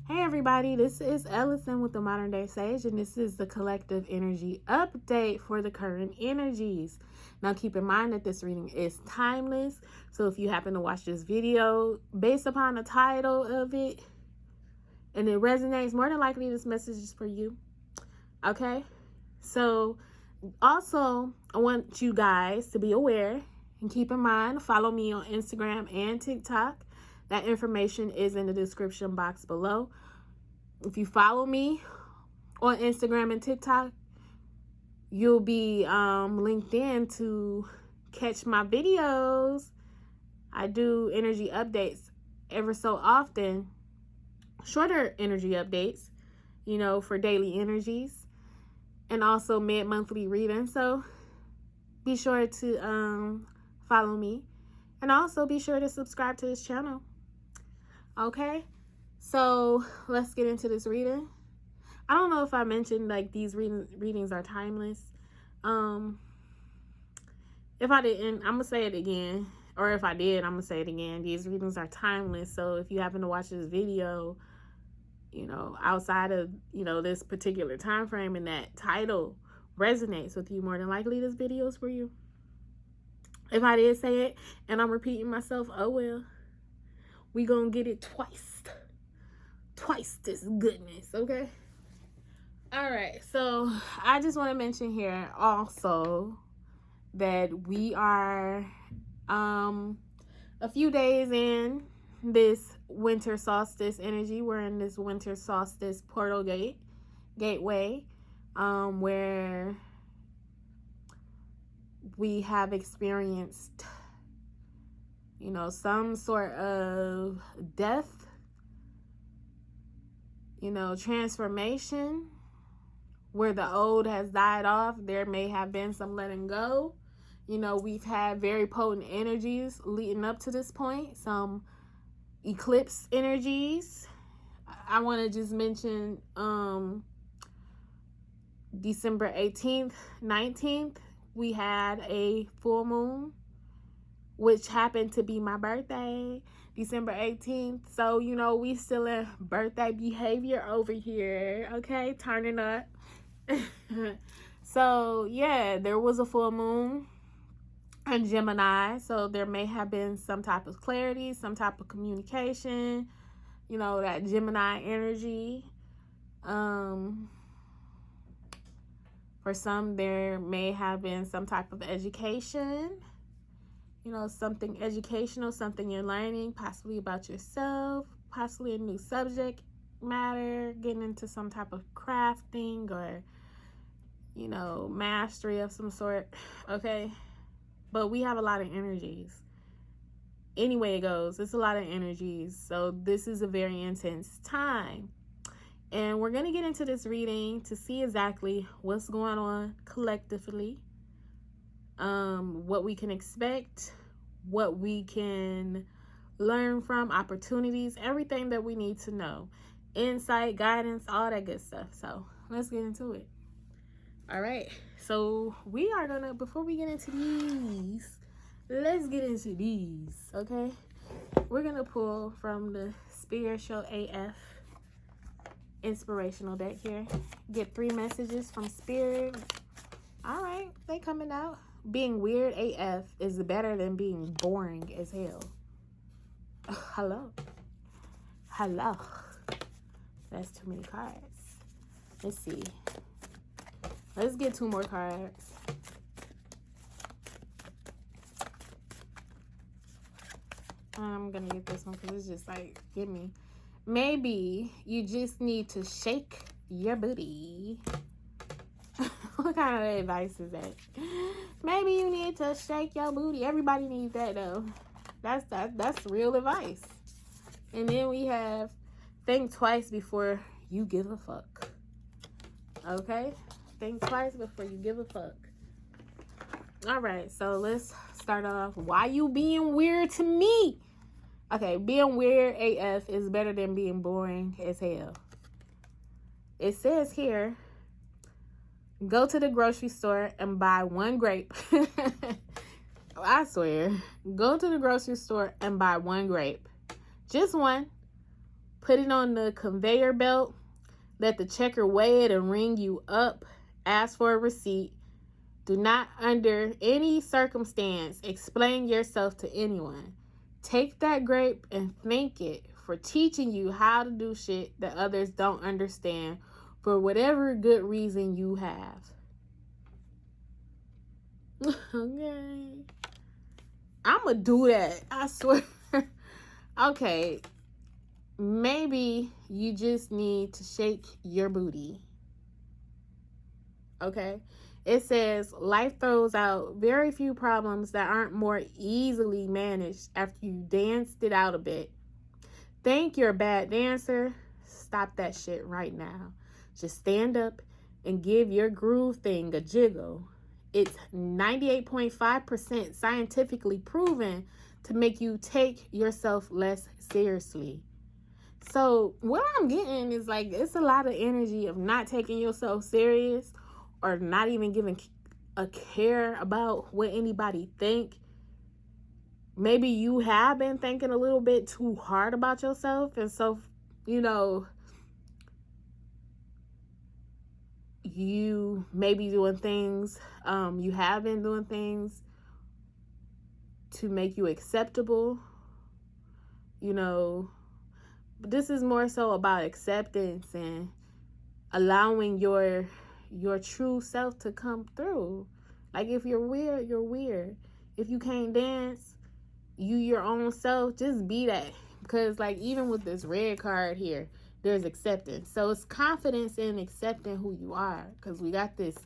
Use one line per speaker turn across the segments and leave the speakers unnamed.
Hey everybody, this is Elocin with the Modern Day Sage, and this is the collective energy update for the current energies. Now keep in mind that this reading is timeless, so if you happen to watch this video based upon the title of it and it resonates, more than likely this message is for you. Okay? So also, I want you guys to be aware and keep in mind, follow me on Instagram and TikTok. That information is in the description box below. If you follow me on Instagram and TikTok, you'll be linked in to catch my videos. I do energy updates ever so often, shorter energy updates, for daily energies, and also mid-monthly readings. So be sure to follow me, and also be sure to subscribe to this channel. Okay, so let's get into this reading. I don't know if I mentioned like these readings are timeless. If I didn't, I'm gonna say it again, or if I did, I'm gonna say it again. These readings are timeless. So if you happen to watch this video, outside of this particular time frame and that title resonates with you, more than likely this video is for you. If I did say it and I'm repeating myself, oh well. We gonna get it twice this goodness, okay? All right, so I just want to mention here also that we are a few days in this winter solstice energy. We're in this winter solstice portal gateway, where we have experienced some sort of death, transformation, where the old has died off. There may have been some letting go. We've had very potent energies leading up to this point, some eclipse energies. I want to just mention December 18th, 19th, we had a full moon, which happened to be my birthday, December 18th. So, we still in birthday behavior over here, okay? Turning up. So, yeah, there was a full moon in Gemini. So, there may have been some type of clarity, some type of communication, that Gemini energy. For some, there may have been some type of education. Something educational, something you're learning, possibly about yourself, possibly a new subject matter, getting into some type of crafting or, mastery of some sort, okay? But we have a lot of energies. Any way it goes, it's a lot of energies. So this is a very intense time. And we're going to get into this reading to see exactly what's going on collectively. What we can expect, what we can learn from, opportunities, everything that we need to know, insight, guidance, all that good stuff. So let's get into it. All right, so we are gonna, before we get into these, let's get into these, okay? We're gonna pull from the Spiritual AF inspirational deck here. Get 3 messages from Spirit. All right, they coming out. Being weird AF is better than being boring as hell. Hello. That's too many cards. Let's see. Let's get 2 more cards. I'm going to get this one because it's just like, give me. Maybe you just need to shake your booty. What kind of advice is that? Maybe you need to shake your booty. Everybody needs that though. That's real advice. And then we have think twice before you give a fuck. Okay? Think twice before you give a fuck. All right, so let's start off. Why you being weird to me? Okay, being weird AF is better than being boring as hell. It says here, go to the grocery store and buy 1 grape. I swear. Go to the grocery store and buy 1 grape. Just 1. Put it on the conveyor belt. Let the checker weigh it and ring you up. Ask for a receipt. Do not, under any circumstance, explain yourself to anyone. Take that grape and thank it for teaching you how to do shit that others don't understand for whatever good reason you have. Okay. I'ma do that. I swear. Okay. Maybe you just need to shake your booty. Okay? It says, life throws out very few problems that aren't more easily managed after you danced it out a bit. Think you're a bad dancer? Stop that shit right now. Just stand up and give your groove thing a jiggle. It's 98.5% scientifically proven to make you take yourself less seriously. So what I'm getting is like, it's a lot of energy of not taking yourself serious or not even giving a care about what anybody think. Maybe you have been thinking a little bit too hard about yourself. And so, you may be doing things, you have been doing things to make you acceptable, but this is more so about acceptance and allowing your true self to come through. Like, if you're weird, you're weird. If you can't dance, you your own self, just be that. Because, like, even with this red card here, there's acceptance. So it's confidence in accepting who you are. Because we got this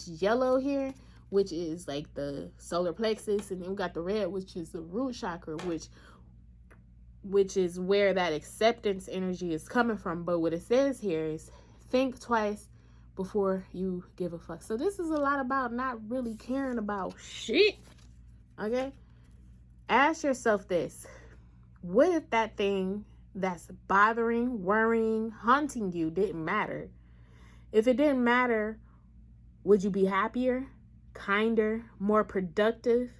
yellow here, which is like the solar plexus, and then we got the red, which is the root chakra, which is where that acceptance energy is coming from. But what it says here is, think twice before you give a fuck. So this is a lot about not really caring about shit. Okay? Ask yourself this. What if that thing that's bothering, worrying, haunting you didn't matter? If it didn't matter, would you be happier, kinder, more productive?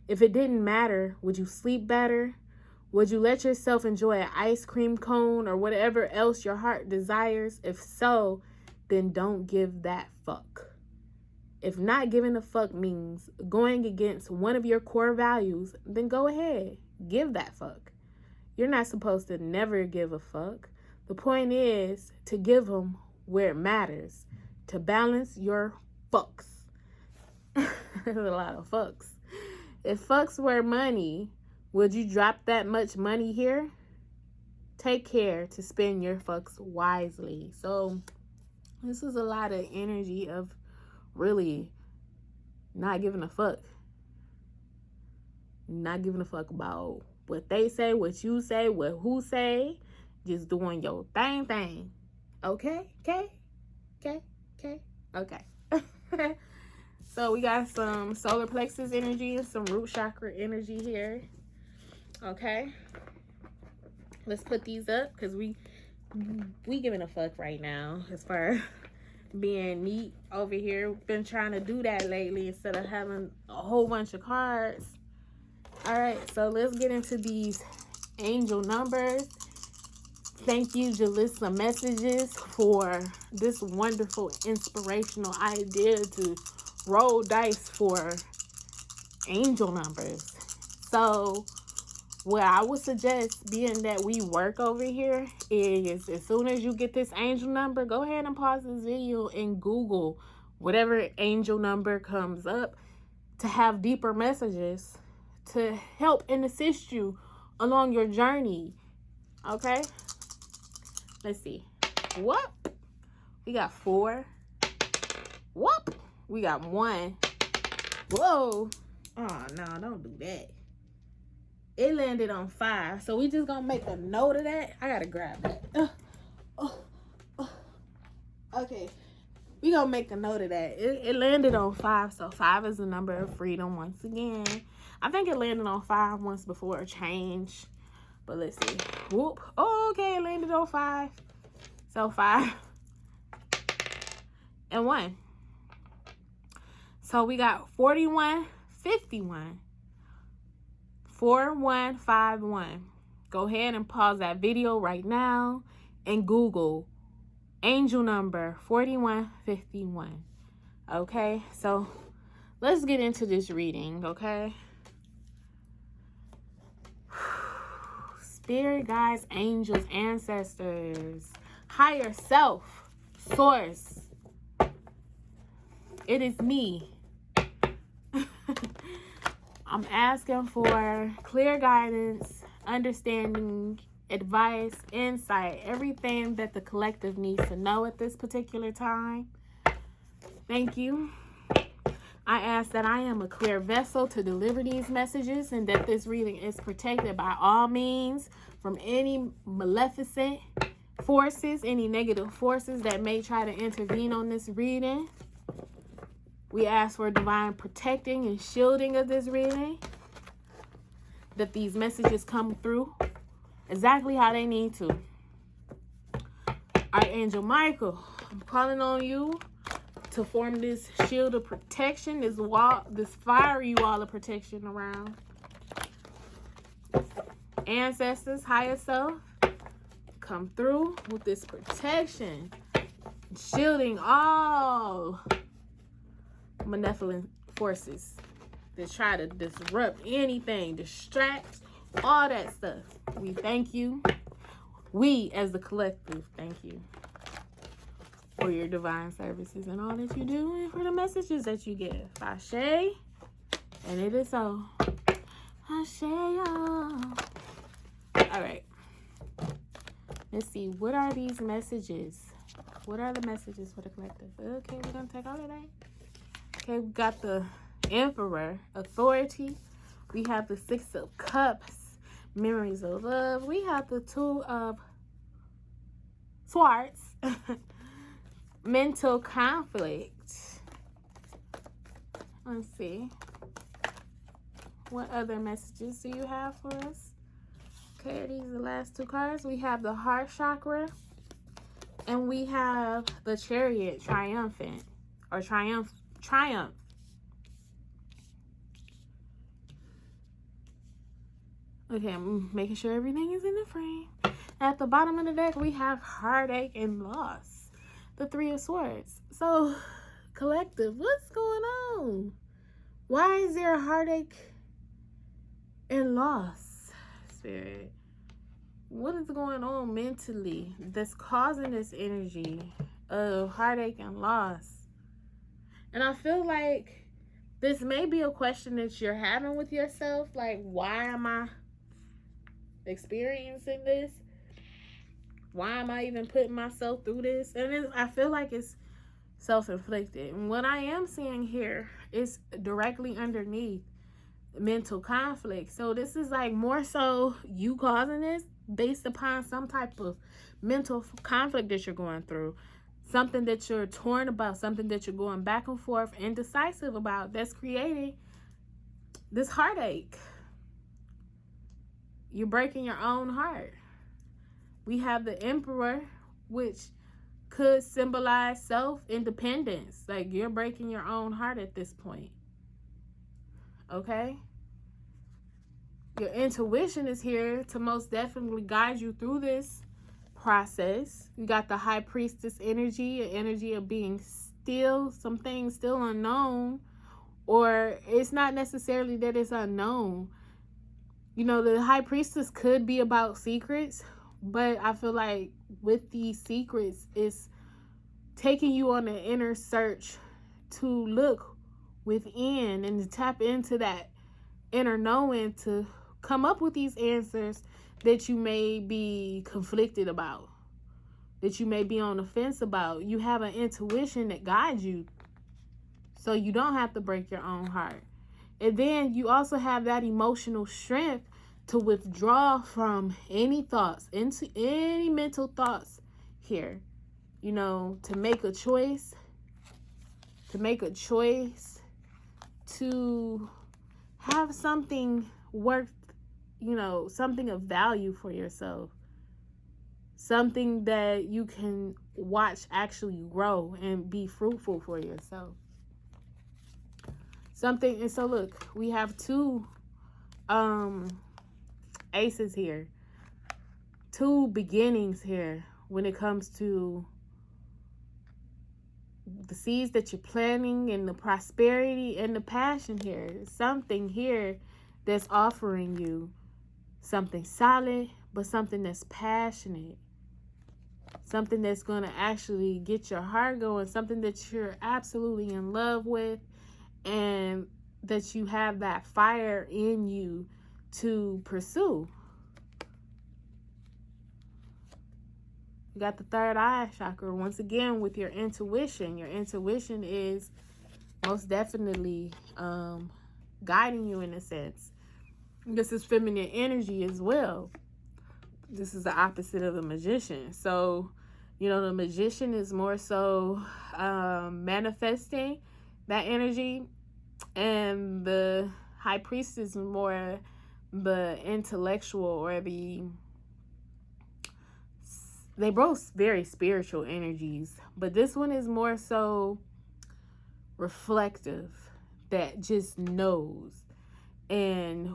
If it didn't matter, would you sleep better? Would you let yourself enjoy an ice cream cone or whatever else your heart desires? If so, then don't give that fuck. If not giving a fuck means going against one of your core values, then go ahead, give that fuck. You're not supposed to never give a fuck. The point is to give them where it matters, to balance your fucks. There's a lot of fucks. If fucks were money, would you drop that much money here? Take care to spend your fucks wisely. So this is a lot of energy of really not giving a fuck. Not giving a fuck about what they say, what you say, what who say. Just doing your thing. Okay? Okay. So we got some solar plexus energy and some root chakra energy here. Okay? Let's put these up because we giving a fuck right now as far as being neat over here. We've been trying to do that lately instead of having a whole bunch of cards. All right, so let's get into these angel numbers. Thank you, Jalissa Messages, for this wonderful inspirational idea to roll dice for angel numbers. So what I would suggest, being that we work over here, is as soon as you get this angel number, go ahead and pause this video and Google whatever angel number comes up to have deeper messages to help and assist you along your journey. Okay? Let's see. Whoop. We got 4. Whoop. We got 1. Whoa. Oh, no, don't do that. It landed on 5. So we just gonna make a note of that. I gotta grab that. Okay. We gonna make a note of that. It landed on 5. So 5 is the number of freedom once again. I think it landed on 5 once before a change. But let's see. Whoop. Oh, okay, it landed on 5. So 5 and 1. So we got 41, 51. 4151. go ahead and pause that video right now and Google angel number 4151. Okay, so let's get into this reading, okay? Spirit guides, angels, ancestors, higher self, source. It is me. I'm asking for clear guidance, understanding, advice, insight, everything that the collective needs to know at this particular time. Thank you. I ask that I am a clear vessel to deliver these messages and that this reading is protected by all means from any maleficent forces, any negative forces that may try to intervene on this reading. We ask for divine protecting and shielding of this reading, that these messages come through exactly how they need to. Archangel Michael, I'm calling on you to form this shield of protection, this wall, this fiery wall of protection around. Ancestors, higher self, come through with this protection, shielding all malevolent forces that try to disrupt anything, distract, all that stuff. We thank you. We, as the collective, thank you for your divine services and all that you do and for the messages that you give. Ashe, and it is so. Ashe, all right. Let's see. What are these messages? What are the messages for the collective? Okay, we're going to take all of that. Okay, we got the Emperor, authority. We have the Six of Cups, memories of love. We have the Two of Swords, mental conflict. Let's see. What other messages do you have for us? Okay, these are the last two cards. We have the heart chakra. And we have the Chariot, triumphant. Or triumph. Okay, I'm making sure everything is in the frame. At the bottom of the deck, we have heartache and loss. The Three of Swords. So, collective, what's going on? Why is there heartache and loss, Spirit? What is going on mentally that's causing this energy of heartache and loss? And I feel like this may be a question that you're having with yourself. Like, why am I experiencing this? Why am I even putting myself through this? And I feel like it's self-inflicted. And what I am seeing here is directly underneath mental conflict. So this is like more so you causing this based upon some type of mental conflict that you're going through. Something that you're torn about, something that you're going back and forth, indecisive about, that's creating this heartache. You're breaking your own heart. We have the Emperor, which could symbolize self-independence. Like, you're breaking your own heart at this point. Okay? Your intuition is here to most definitely guide you through this process. You got the High Priestess energy, an energy of being still, some things still unknown, or it's not necessarily that it's unknown. You know, the High Priestess could be about secrets, but I feel like with these secrets, it's taking you on an inner search to look within and to tap into that inner knowing to come up with these answers that you may be conflicted about, that you may be on the fence about. You have an intuition that guides you so you don't have to break your own heart. And then you also have that emotional strength to withdraw from any thoughts, into any mental thoughts here, you know, to make a choice, to have something worth, you know, something of value for yourself, something that you can watch actually grow and be fruitful for yourself. Something, and so look, we have two aces here. two beginnings here when it comes to the seeds that you're planting and the prosperity and the passion here. Something here that's offering you something solid, but something that's passionate. Something that's going to actually get your heart going. Something that you're absolutely in love with. And that you have that fire in you to pursue. You got the third eye chakra once again with your intuition. Your intuition is most definitely guiding you in a sense. This is feminine energy as well. This is the opposite of the magician. So, you know, the magician is more so manifesting that energy, and the high priestess is more the intellectual, or they both very spiritual energies, but this one is more so reflective, that just knows. And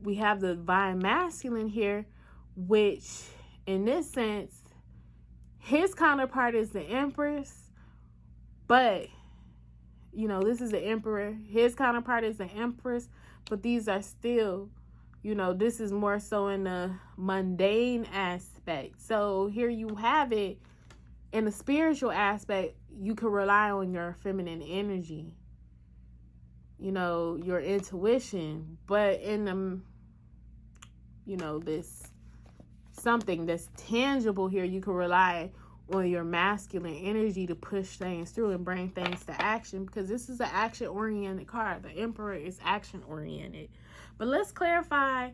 we have the divine masculine here, which in this sense, his counterpart is the empress, but you know, this is the emperor. His counterpart is the empress, but these are still, you know, this is more so in the mundane aspect. So here you have it in the spiritual aspect. You can rely on your feminine energy, you know, your intuition, but in the, you know, this something that's tangible here, you can rely on your masculine energy to push things through and bring things to action, because this is an action-oriented card. The Emperor is action-oriented. But let's clarify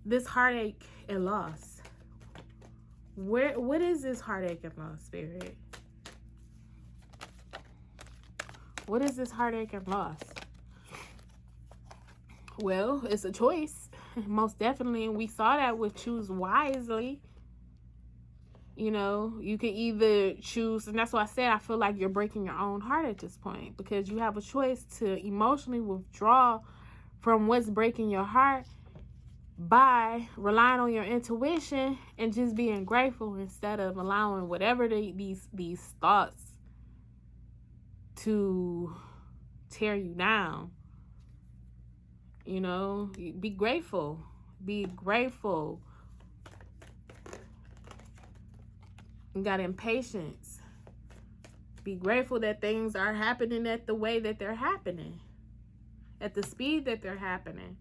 this heartache and loss. What is this heartache and loss, Spirit? What is this heartache and loss? Well, it's a choice, most definitely, and we saw that with Choose Wisely. You know, you can either choose, and that's why I said I feel like you're breaking your own heart at this point, because you have a choice to emotionally withdraw from what's breaking your heart by relying on your intuition and just being grateful, instead of allowing whatever these thoughts to tear you down. You know, be grateful. Be grateful. You got impatience. Be grateful that things are happening at the way that they're happening, at the speed that they're happening.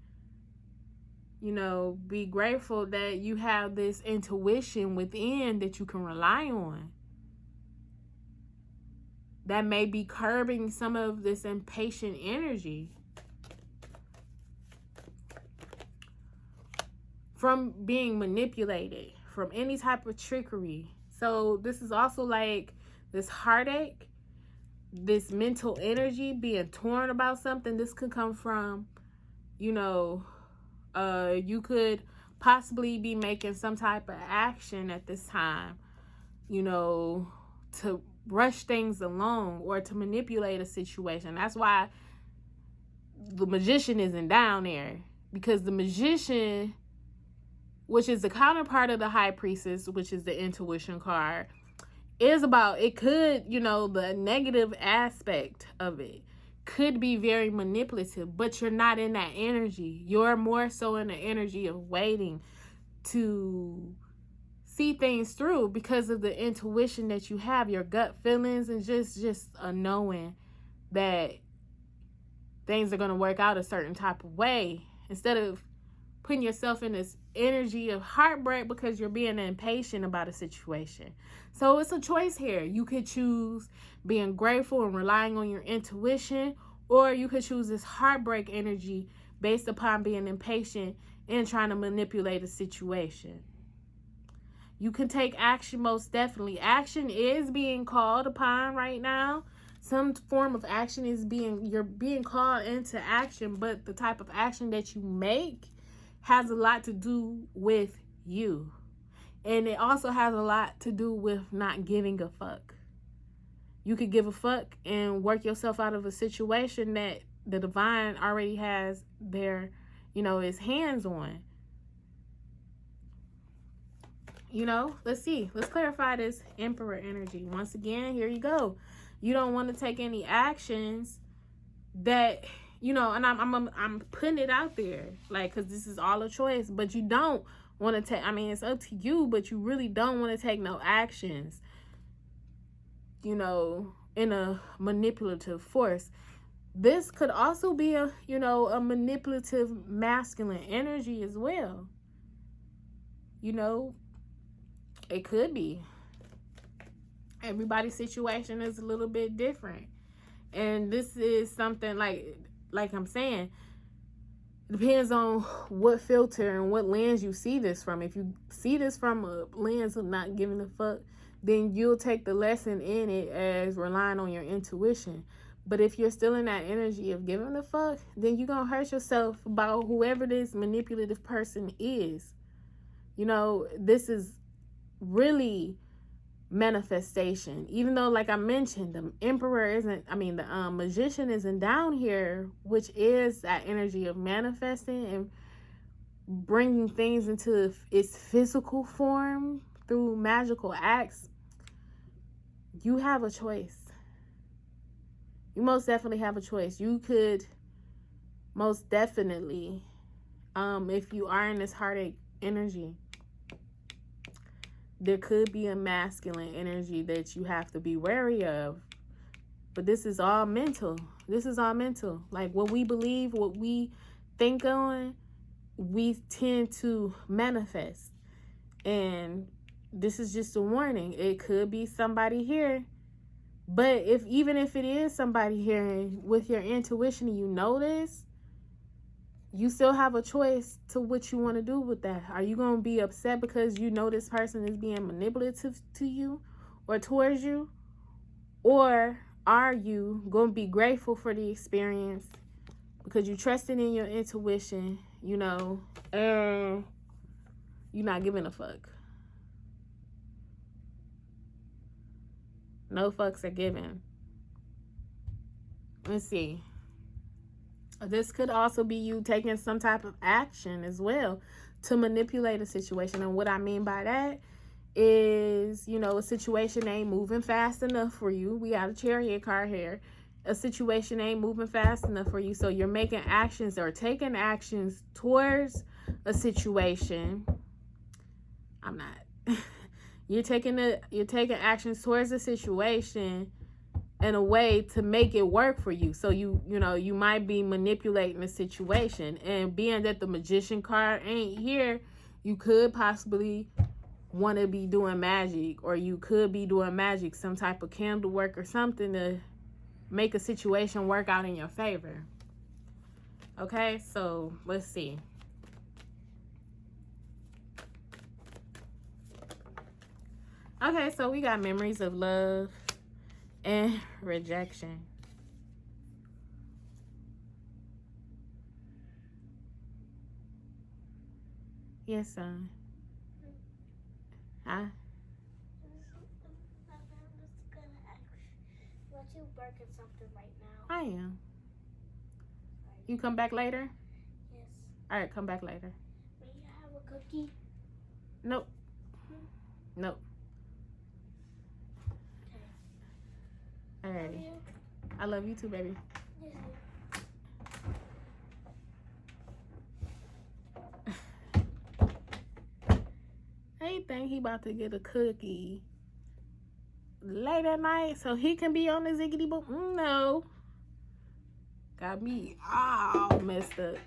You know, be grateful that you have this intuition within that you can rely on. That may be curbing some of this impatient energy from being manipulated, from any type of trickery. So this is also like this heartache, this mental energy, being torn about something. This could come from, you know, you could possibly be making some type of action at this time, you know, to rush things along or to manipulate a situation. That's why the magician isn't down there, because the magician, which is the counterpart of the high priestess, which is the intuition card, is about, it could, you know, the negative aspect of it could be very manipulative, but you're not in that energy. You're more so in the energy of waiting to see things through because of the intuition that you have, your gut feelings, and just a knowing that things are going to work out a certain type of way, instead of putting yourself in this energy of heartbreak because you're being impatient about a situation. So it's a choice here. You could choose being grateful and relying on your intuition, or you could choose this heartbreak energy based upon being impatient and trying to manipulate a situation. You can take action, most definitely. Action is being called upon right now. Some form of action is you're being called into action, but the type of action that you make has a lot to do with you. And it also has a lot to do with not giving a fuck. You could give a fuck and work yourself out of a situation that the divine already has their, you know, his hands on. You know, let's see. Let's clarify this Emperor energy. Once again, here you go. You don't want to take any actions that, you know, and I'm putting it out there, like, because this is all a choice, but you don't want to take, I mean, it's up to you, but you really don't want to take no actions, you know, in a manipulative force. This could also be a, you know, a manipulative masculine energy as well. You know, it could be. Everybody's situation is a little bit different. And this is something like I'm saying, it depends on what filter and what lens you see this from. If you see this from a lens of not giving a fuck, then you'll take the lesson in it as relying on your intuition. But if you're still in that energy of giving a fuck, then you're going to hurt yourself about whoever this manipulative person is. You know, this is really manifestation. Even though, like I mentioned, the Emperor isn't, I mean, the Magician isn't down here, which is that energy of manifesting and bringing things into its physical form through magical acts. You have a choice. You most definitely have a choice. You could most definitely, if you are in this heartache energy, there could be a masculine energy that you have to be wary of. But this is all mental. This is all mental. Like, what we believe, what we think on, we tend to manifest. And this is just a warning. It could be somebody here. But even if it is somebody here, and with your intuition and you know this, you still have a choice to what you want to do with that. Are you going to be upset because you know this person is being manipulative to you or towards you? Or are you going to be grateful for the experience because you trusted in your intuition, you know, and you're not giving a fuck? No fucks are given. Let's see. This could also be you taking some type of action as well to manipulate a situation. And what I mean by that is, you know, a situation ain't moving fast enough for you. We got a Chariot card here. A situation ain't moving fast enough for you. So you're making actions or taking actions towards a situation. I'm not. You're taking actions towards a situation in a way to make it work for you. So you know, you might be manipulating the situation. And being that the Magician card ain't here, you could possibly want to be doing magic, or you could be doing magic, some type of candle work or something to make a situation work out in your favor. Okay, so let's see. Okay, so we got memories of love and rejection. Yes, son. Huh?
I'm just gonna let you work at something right now.
I am. You come back later?
Yes.
All right, come back later.
May I have a cookie?
Nope. Nope.
Okay.
Alrighty. I love you too, baby.
Yes.
He think he about to get a cookie late at night so he can be on the ziggity boom. No. Got me all messed up.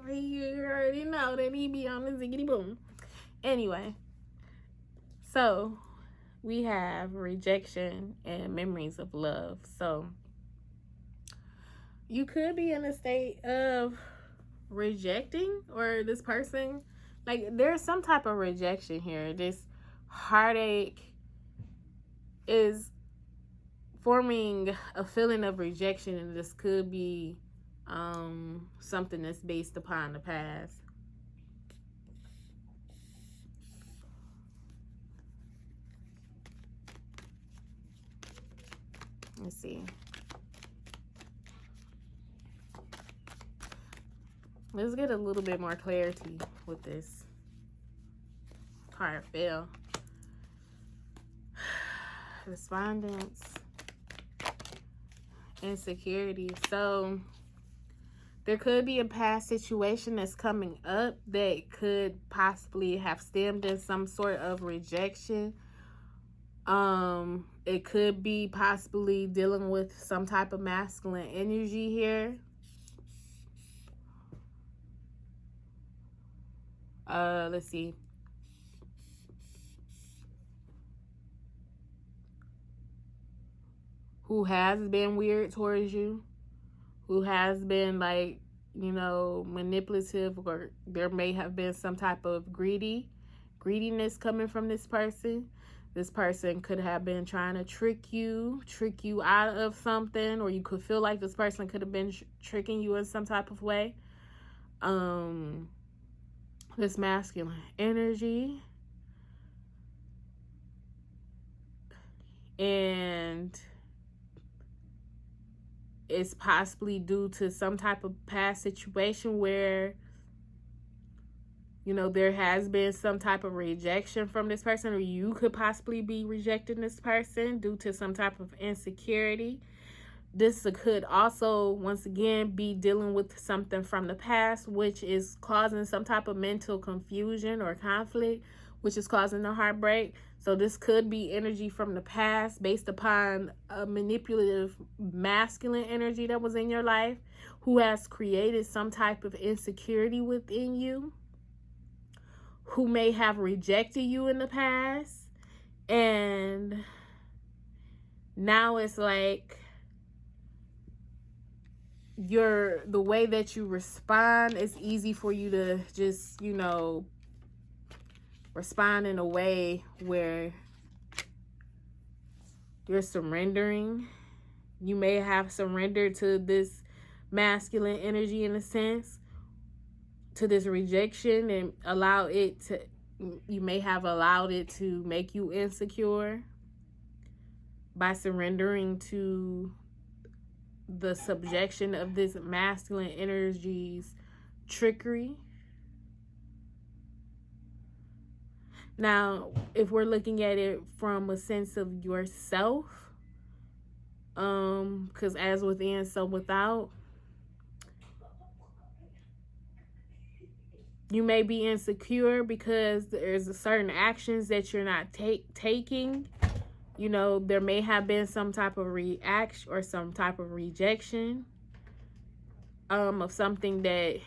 You already know that he be on the ziggity boom. Anyway. So, we have rejection and memories of love. So, you could be in a state of rejecting, or this person, like, there's some type of rejection here. This heartache is forming a feeling of rejection, and this could be something that's based upon the past. Let's see. Let's get a little bit more clarity with this card fell. Respondents. Insecurity. So there could be a past situation that's coming up that could possibly have stemmed in some sort of rejection. It could be possibly dealing with some type of masculine energy here. Let's see. Who has been weird towards you, who has been like, you know, manipulative, or there may have been some type of greediness coming from this person. This person could have been trying to trick you out of something, or you could feel like this person could have been tricking you in some type of way. This masculine energy. And it's possibly due to some type of past situation where, you know, there has been some type of rejection from this person, or you could possibly be rejecting this person due to some type of insecurity. This could also, once again, be dealing with something from the past, which is causing some type of mental confusion or conflict, which is causing the heartbreak. So this could be energy from the past based upon a manipulative masculine energy that was in your life, who has created some type of insecurity within you, who may have rejected you in the past. And now it's like the way that you respond, it's easy for you to just, you know, respond in a way where you're surrendering. You may have surrendered to this masculine energy in a sense, to this rejection, and you may have allowed it to make you insecure by surrendering to the subjection of this masculine energy's trickery. Now, if we're looking at it from a sense of yourself, because as within, so without, you may be insecure because there's certain actions that you're not taking. You know, there may have been some type of reaction or some type of rejection of something that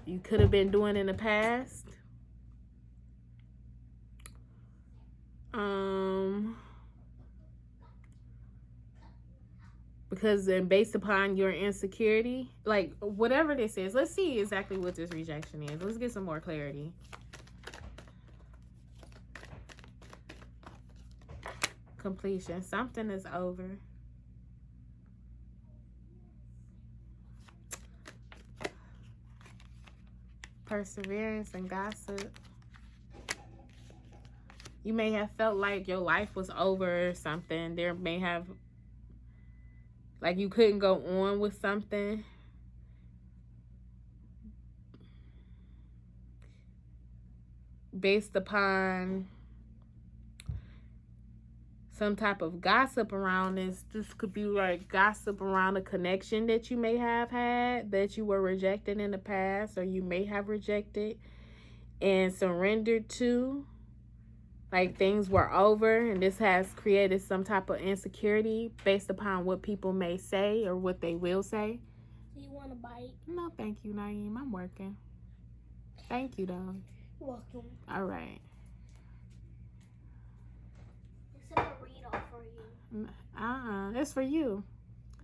you could have been doing in the past. Because then based upon your insecurity, like whatever this is, let's see exactly what this rejection is. Let's get some more clarity. Completion. Something is over. Perseverance and gossip. You may have felt like your life was over or something. There may have, like, you couldn't go on with something. Based upon some type of gossip around this. This could be like gossip around a connection that you may have had, that you were rejected in the past, or you may have rejected and surrendered to. Like things were over, and this has created some type of insecurity based upon what people may say or what they will say.
Do you want a bite?
No, thank you, Naeem. I'm working. Thank you, though.
You're welcome.
All right.
It's a burrito for you.
It's for you.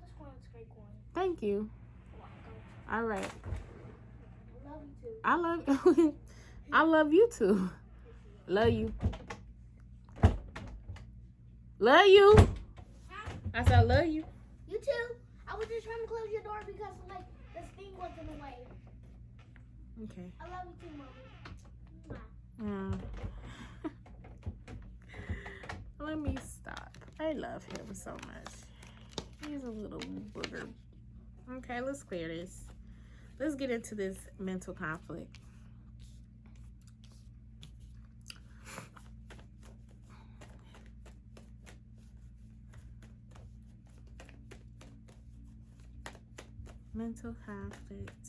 This one's a great one.
Thank you.
You're welcome.
All right.
I love you too.
I love you too. Love you. Love you.
Huh?
I said I love you.
You too. I was just trying to close your door because like this thing was in the way.
Okay.
I love you too, Mommy.
Let me stop. I love him so much. He's a little booger. Okay, let's clear this. Let's get into this mental conflict. Mental conflict.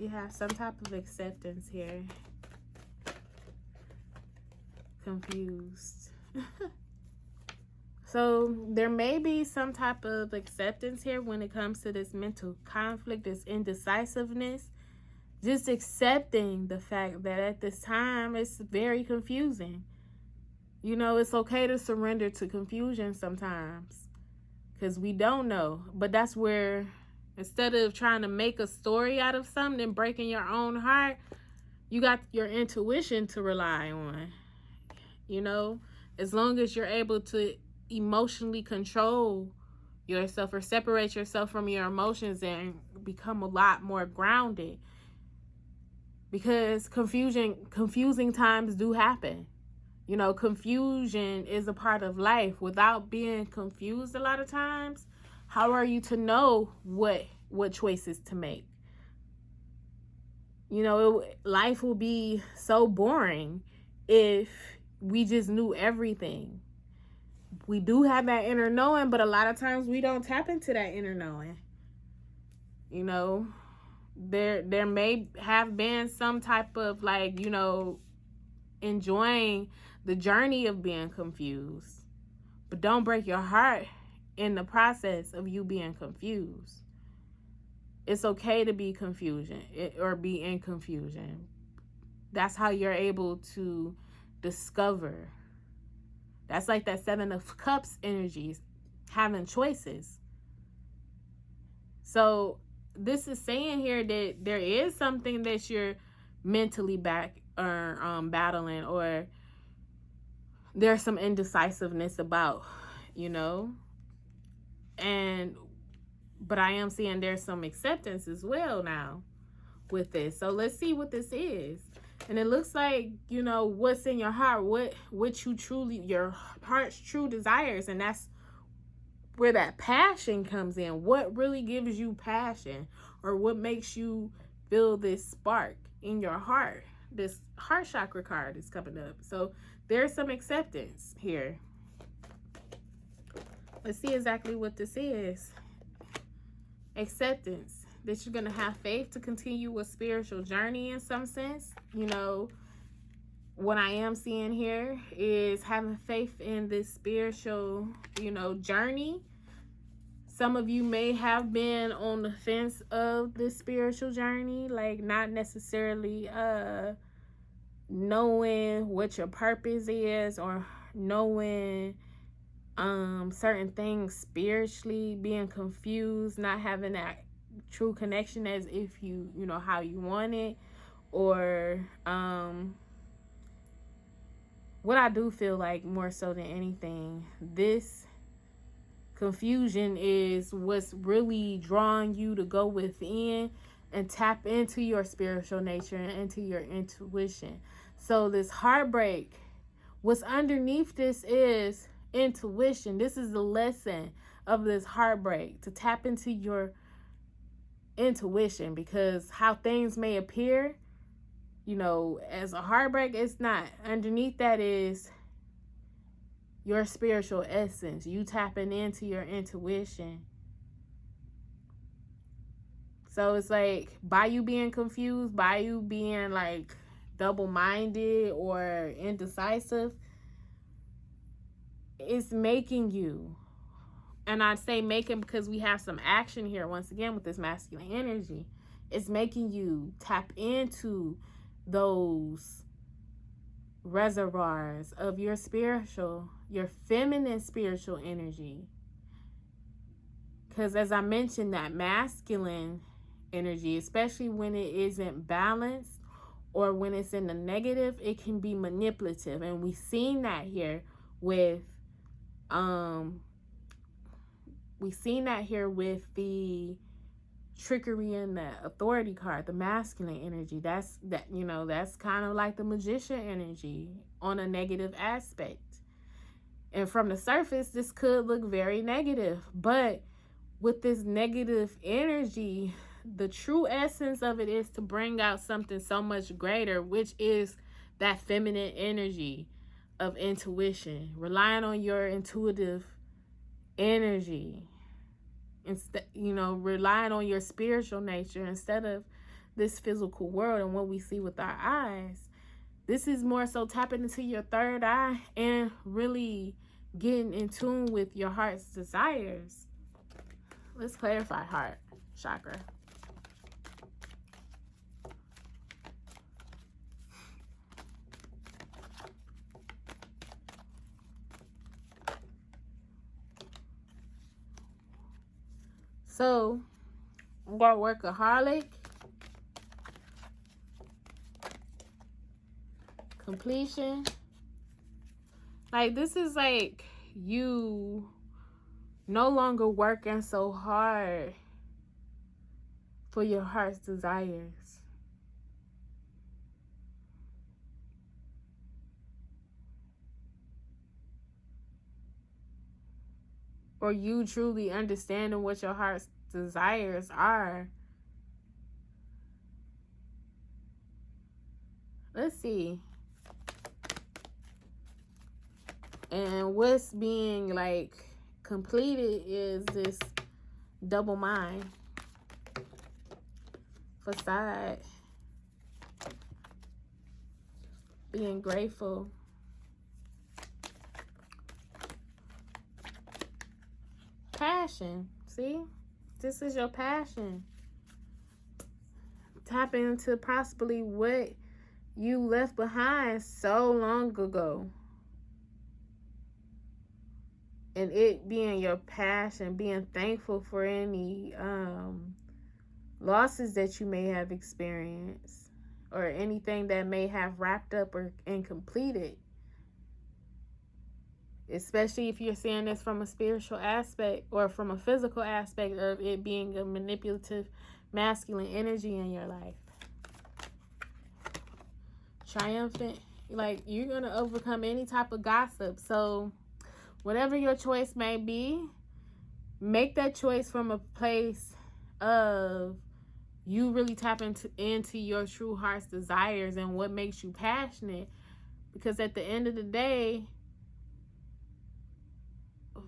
You have some type of acceptance here. Confused. So there may be some type of acceptance here when it comes to this mental conflict, this indecisiveness. Just accepting the fact that at this time it's very confusing. You know, it's okay to surrender to confusion sometimes because we don't know. But that's where, instead of trying to make a story out of something, breaking your own heart, you got your intuition to rely on. You know, as long as you're able to emotionally control yourself or separate yourself from your emotions and become a lot more grounded. Because confusing times do happen. You know, confusion is a part of life. Without being confused a lot of times, how are you to know what choices to make? You know, life will be so boring if we just knew everything. We do have that inner knowing, but a lot of times we don't tap into that inner knowing. You know, there may have been some type of, like, you know, enjoying the journey of being confused, but don't break your heart in the process of you being confused. It's okay to be confusion or be in confusion. That's how you're able to discover. That's like that Seven of Cups energies, having choices. So this is saying here that there is something that you're mentally battling, or there's some indecisiveness about, you know. But I am seeing there's some acceptance as well now with this. So let's see what this is. And it looks like, you know, what's in your heart, what you truly, your heart's true desires. And that's where that passion comes in. What really gives you passion, or what makes you feel this spark in your heart? This heart chakra card is coming up. So there's some acceptance here. Let's see exactly what this is. Acceptance. That you're going to have faith to continue a spiritual journey in some sense. You know, what I am seeing here is having faith in this spiritual, you know, journey. Some of you may have been on the fence of this spiritual journey, like not necessarily knowing what your purpose is, or knowing certain things spiritually, being confused, not having that true connection as if you know how you want it. Or what I do feel like more so than anything, this confusion is what's really drawing you to go within and tap into your spiritual nature and into your intuition. So this heartbreak, what's underneath this is intuition. This is the lesson of this heartbreak, to tap into your intuition, because how things may appear, you know, as a heartbreak, it's not. Underneath that is your spiritual essence, you tapping into your intuition. So it's like, by you being confused, by you being like double-minded or indecisive, it's making you, and I say making because we have some action here once again with this masculine energy, it's making you tap into those reservoirs of your spiritual, your feminine spiritual energy. Because as I mentioned, that masculine energy, especially when it isn't balanced or when it's in the negative, it can be manipulative. And we've seen that here with the trickery and the authority card, the masculine energy. That's kind of like the magician energy on a negative aspect. And from the surface, this could look very negative, but with this negative energy, the true essence of it is to bring out something so much greater, which is that feminine energy of intuition, relying on your intuitive energy. instead, relying on your spiritual nature instead of this physical world and what we see with our eyes. This is more so tapping into your third eye and really getting in tune with your heart's desires. Let's clarify heart chakra. So, we're workaholic, completion. Like, this is like you no longer working so hard for your heart's desires. Or you truly understanding what your heart's desires are. Let's see. And what's being like completed is this double mind, facade, being grateful, passion. See, this is your passion. Tap into possibly what you left behind so long ago. And it being your passion, being thankful for any losses that you may have experienced or anything that may have wrapped up and completed. Especially if you're seeing this from a spiritual aspect or from a physical aspect of it being a manipulative masculine energy in your life. Triumphant, like you're going to overcome any type of gossip. So whatever your choice may be, make that choice from a place of you really tap into your true heart's desires and what makes you passionate. Because at the end of the day,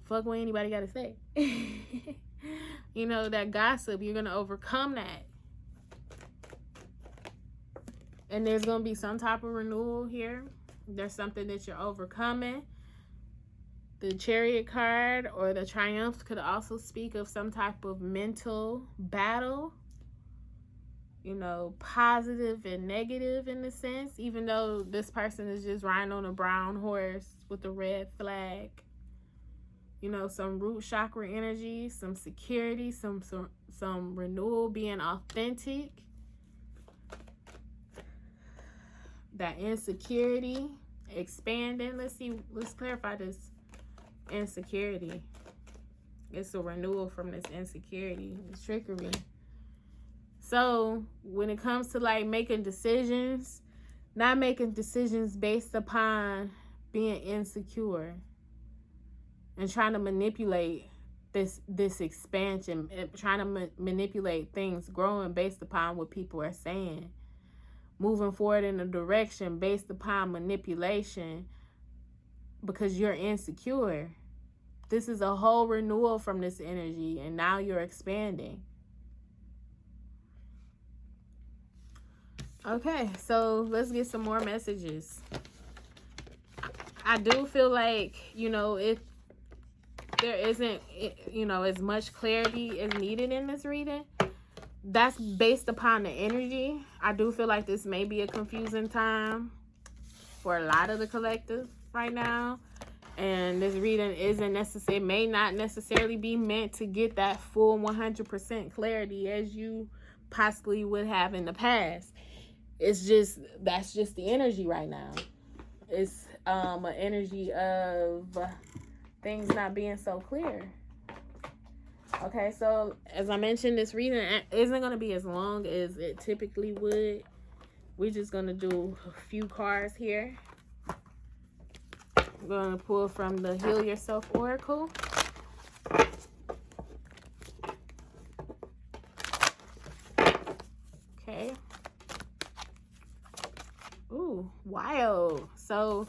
fuck what anybody got to say. That gossip, you're going to overcome that. And there's going to be some type of renewal here. There's something that you're overcoming. The Chariot card or the Triumph could also speak of some type of mental battle. Positive and negative in a sense. Even though this person is just riding on a brown horse with a red flag. Some root chakra energy, some security, some renewal, being authentic. That insecurity, expanding. Let's clarify this insecurity. It's a renewal from this insecurity, this trickery. So when it comes to like making decisions, not making decisions based upon being insecure and trying to manipulate this expansion, trying to manipulate things growing based upon what people are saying, moving forward in a direction based upon manipulation because you're insecure. This is a whole renewal from this energy, and now you're expanding. Okay, so let's get some more messages. I do feel like, if there isn't, as much clarity as needed in this reading, that's based upon the energy. I do feel like this may be a confusing time for a lot of the collective right now. And this reading may not necessarily be meant to get that full 100% clarity as you possibly would have in the past. That's just the energy right now. It's an energy of things not being so clear. Okay, so as I mentioned, this reading isn't going to be as long as it typically would. We're just going to do a few cards here. I'm going to pull from the Heal Yourself Oracle. Okay. Ooh, wild. So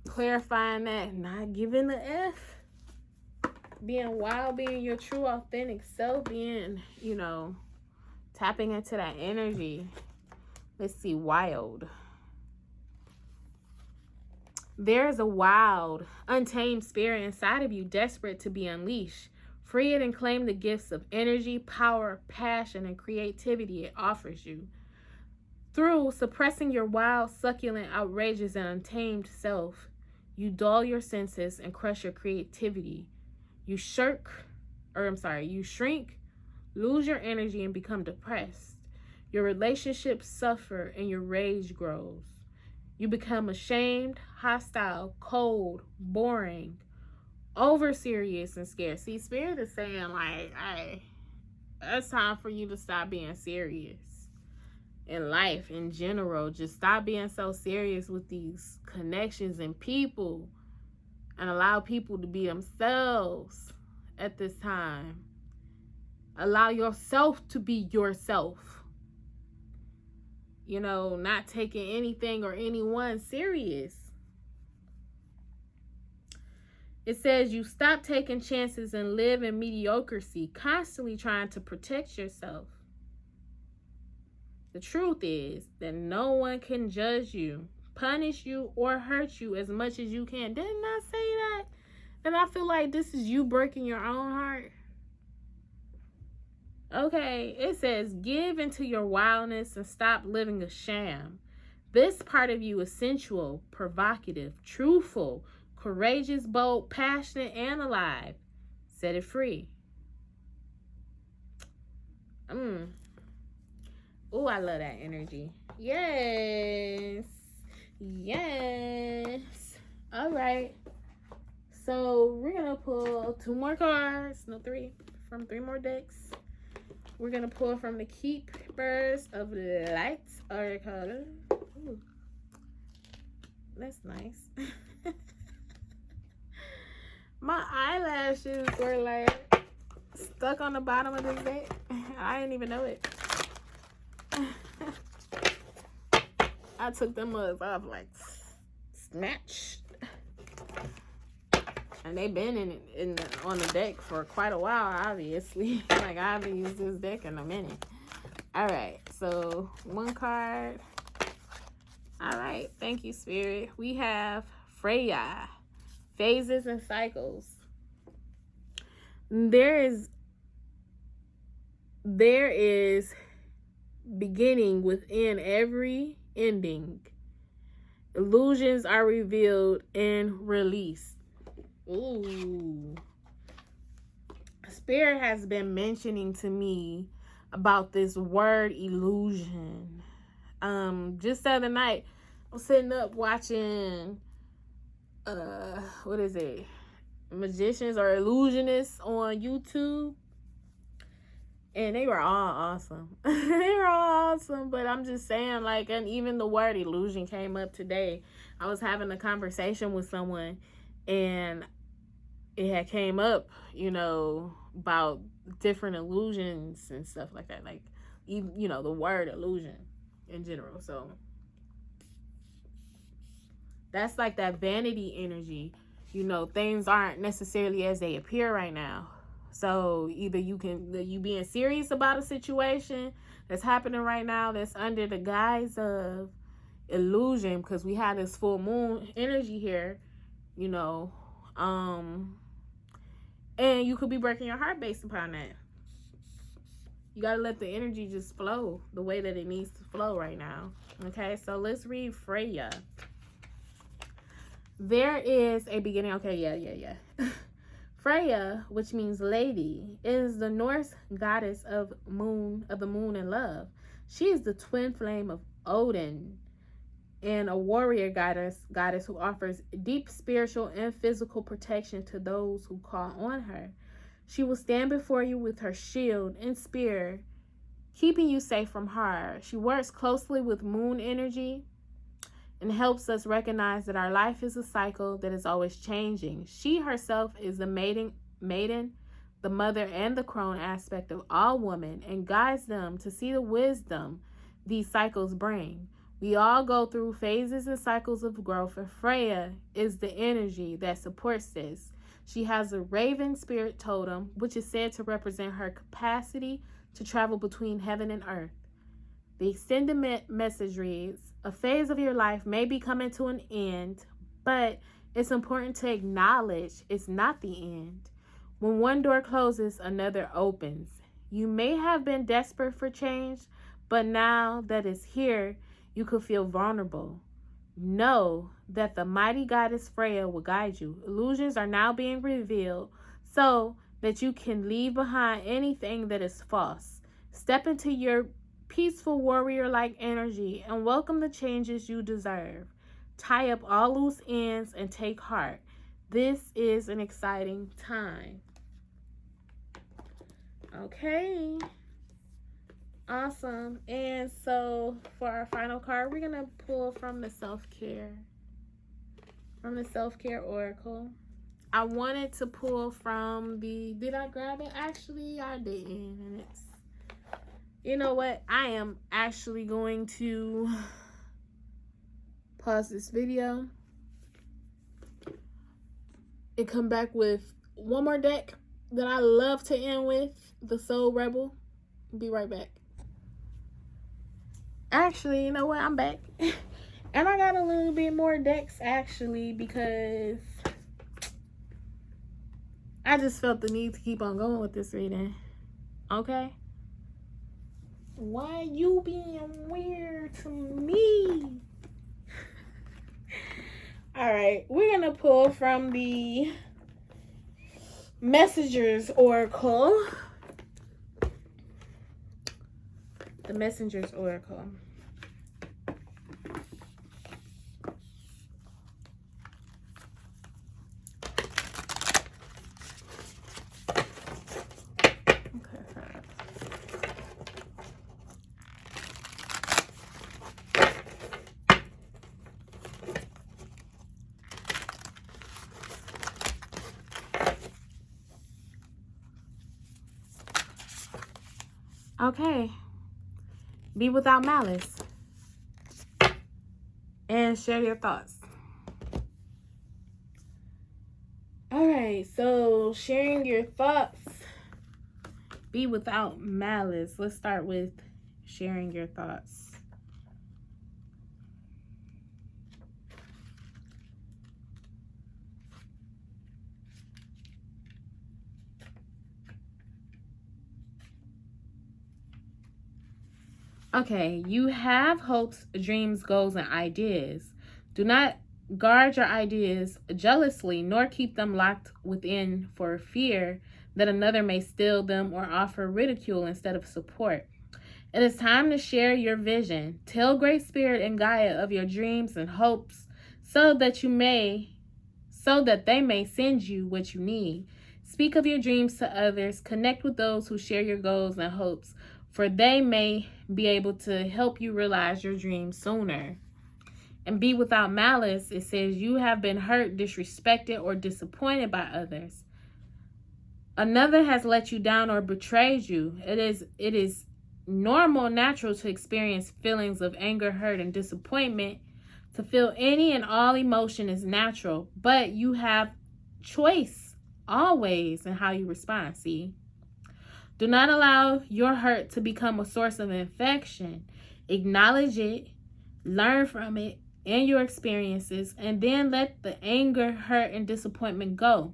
clarifying that, not giving the F, being wild, being your true authentic self, being, tapping into that energy. Let's see, wild. There is a wild, untamed spirit inside of you, desperate to be unleashed. Free it and claim the gifts of energy, power, passion, and creativity it offers you. Through suppressing your wild, succulent, outrageous, and untamed self, you dull your senses and crush your creativity. You shrink, lose your energy, and become depressed. Your relationships suffer and your rage grows. You become ashamed, hostile, cold, boring, over serious, and scared. See, Spirit is saying, like, hey, it's time for you to stop being serious. In life, in general, just stop being so serious with these connections and people, and allow people to be themselves at this time. Allow yourself to be yourself. Not taking anything or anyone serious. It says you stop taking chances and live in mediocrity, constantly trying to protect yourself. The truth is that no one can judge you, punish you, or hurt you as much as you can. Didn't I say that? And I feel like this is you breaking your own heart. Okay, it says, give into your wildness and stop living a sham. This part of you is sensual, provocative, truthful, courageous, bold, passionate, and alive. Set it free. Oh, I love that energy. Yes. All right. So we're going to pull 2 more cards. No, 3. From 3 more decks. We're going to pull from the Keepers of Light oracle. Ooh, that's nice. My eyelashes were like stuck on the bottom of this deck. I didn't even know it. I took them off like snatched. And they've been on the deck for quite a while, obviously. Like, I haven't used this deck in a minute. All right, so 1 card. All right, thank you, Spirit. We have Freya, phases and cycles. There is beginning within every ending. Illusions are revealed and released. Ooh. Spirit has been mentioning to me about this word illusion. Just the other night, I was sitting up watching what is it? Magicians or illusionists on YouTube. And they were all awesome. But I'm just saying, like, and even the word illusion came up today. I was having a conversation with someone, and it had came up, about different illusions and stuff like that. Like, the word illusion in general. So that's like that vanity energy. Things aren't necessarily as they appear right now. So either you being serious about a situation that's happening right now that's under the guise of illusion, because we have this full moon energy here, and you could be breaking your heart based upon that. You got to let the energy just flow the way that it needs to flow right now. Okay, so let's read Freya. There is a beginning. Okay, yeah. Freya, which means lady, is the Norse goddess of the moon and love. She is the twin flame of Odin and a warrior goddess who offers deep spiritual and physical protection to those who call on her. She will stand before you with her shield and spear, keeping you safe from harm. She works closely with moon energy and helps us recognize that our life is a cycle that is always changing. She herself is the maiden, the mother, and the crone aspect of all women, and guides them to see the wisdom these cycles bring. We all go through phases and cycles of growth, and Freya is the energy that supports this. She has a raven spirit totem, which is said to represent her capacity to travel between heaven and earth. The extended message reads, a phase of your life may be coming to an end, but it's important to acknowledge it's not the end. When one door closes, another opens. You may have been desperate for change, but now that it's here, you could feel vulnerable. Know that the mighty goddess Freya will guide you. Illusions are now being revealed so that you can leave behind anything that is false. Step into your peaceful warrior-like energy and welcome the changes you deserve. Tie up all loose ends and take heart. This is an exciting time. Okay. Awesome. And so for our final card, we're going to pull from the self-care oracle. I wanted to pull from did I grab it? Actually, I didn't. And it's, you know what? I am actually going to pause this video and come back with one more deck that I love to end with, the Soul Rebel. Be right back. Actually, you know what? I'm back. And I got a little bit more decks, actually, because I just felt the need to keep on going with this reading. Okay? Why you being weird to me? Alright, we're going to pull from the Messenger's Oracle. The Messenger's Oracle. Okay. Be without malice. And share your thoughts. Alright, so sharing your thoughts. Be without malice. Let's start with sharing your thoughts. Okay, you have hopes, dreams, goals, and ideas. Do not guard your ideas jealously, nor keep them locked within for fear that another may steal them or offer ridicule instead of support. It is time to share your vision. Tell Great Spirit and Gaia of your dreams and hopes so that they may send you what you need. Speak of your dreams to others. Connect with those who share your goals and hopes, for they may be able to help you realize your dreams sooner. And be without malice. It says you have been hurt, disrespected, or disappointed by others. Another has let you down or betrayed you. It is normal, natural to experience feelings of anger, hurt, and disappointment. To feel any and all emotion is natural, but you have choice always in how you respond, see? Do not allow your hurt to become a source of infection. Acknowledge it, learn from it and your experiences, and then let the anger, hurt, and disappointment go.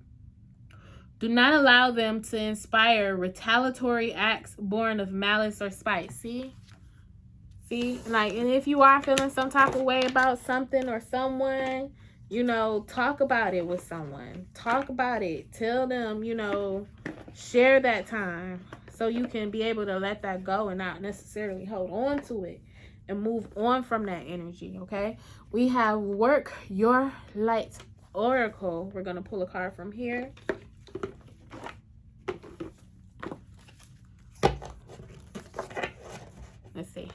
Do not allow them to inspire retaliatory acts born of malice or spite. See? Like, and if you are feeling some type of way about something or someone, talk about it with someone. Talk about it. Tell them, share that time so you can be able to let that go and not necessarily hold on to it and move on from that energy, okay? We have Work Your Light Oracle. We're going to pull a card from here. Let's see.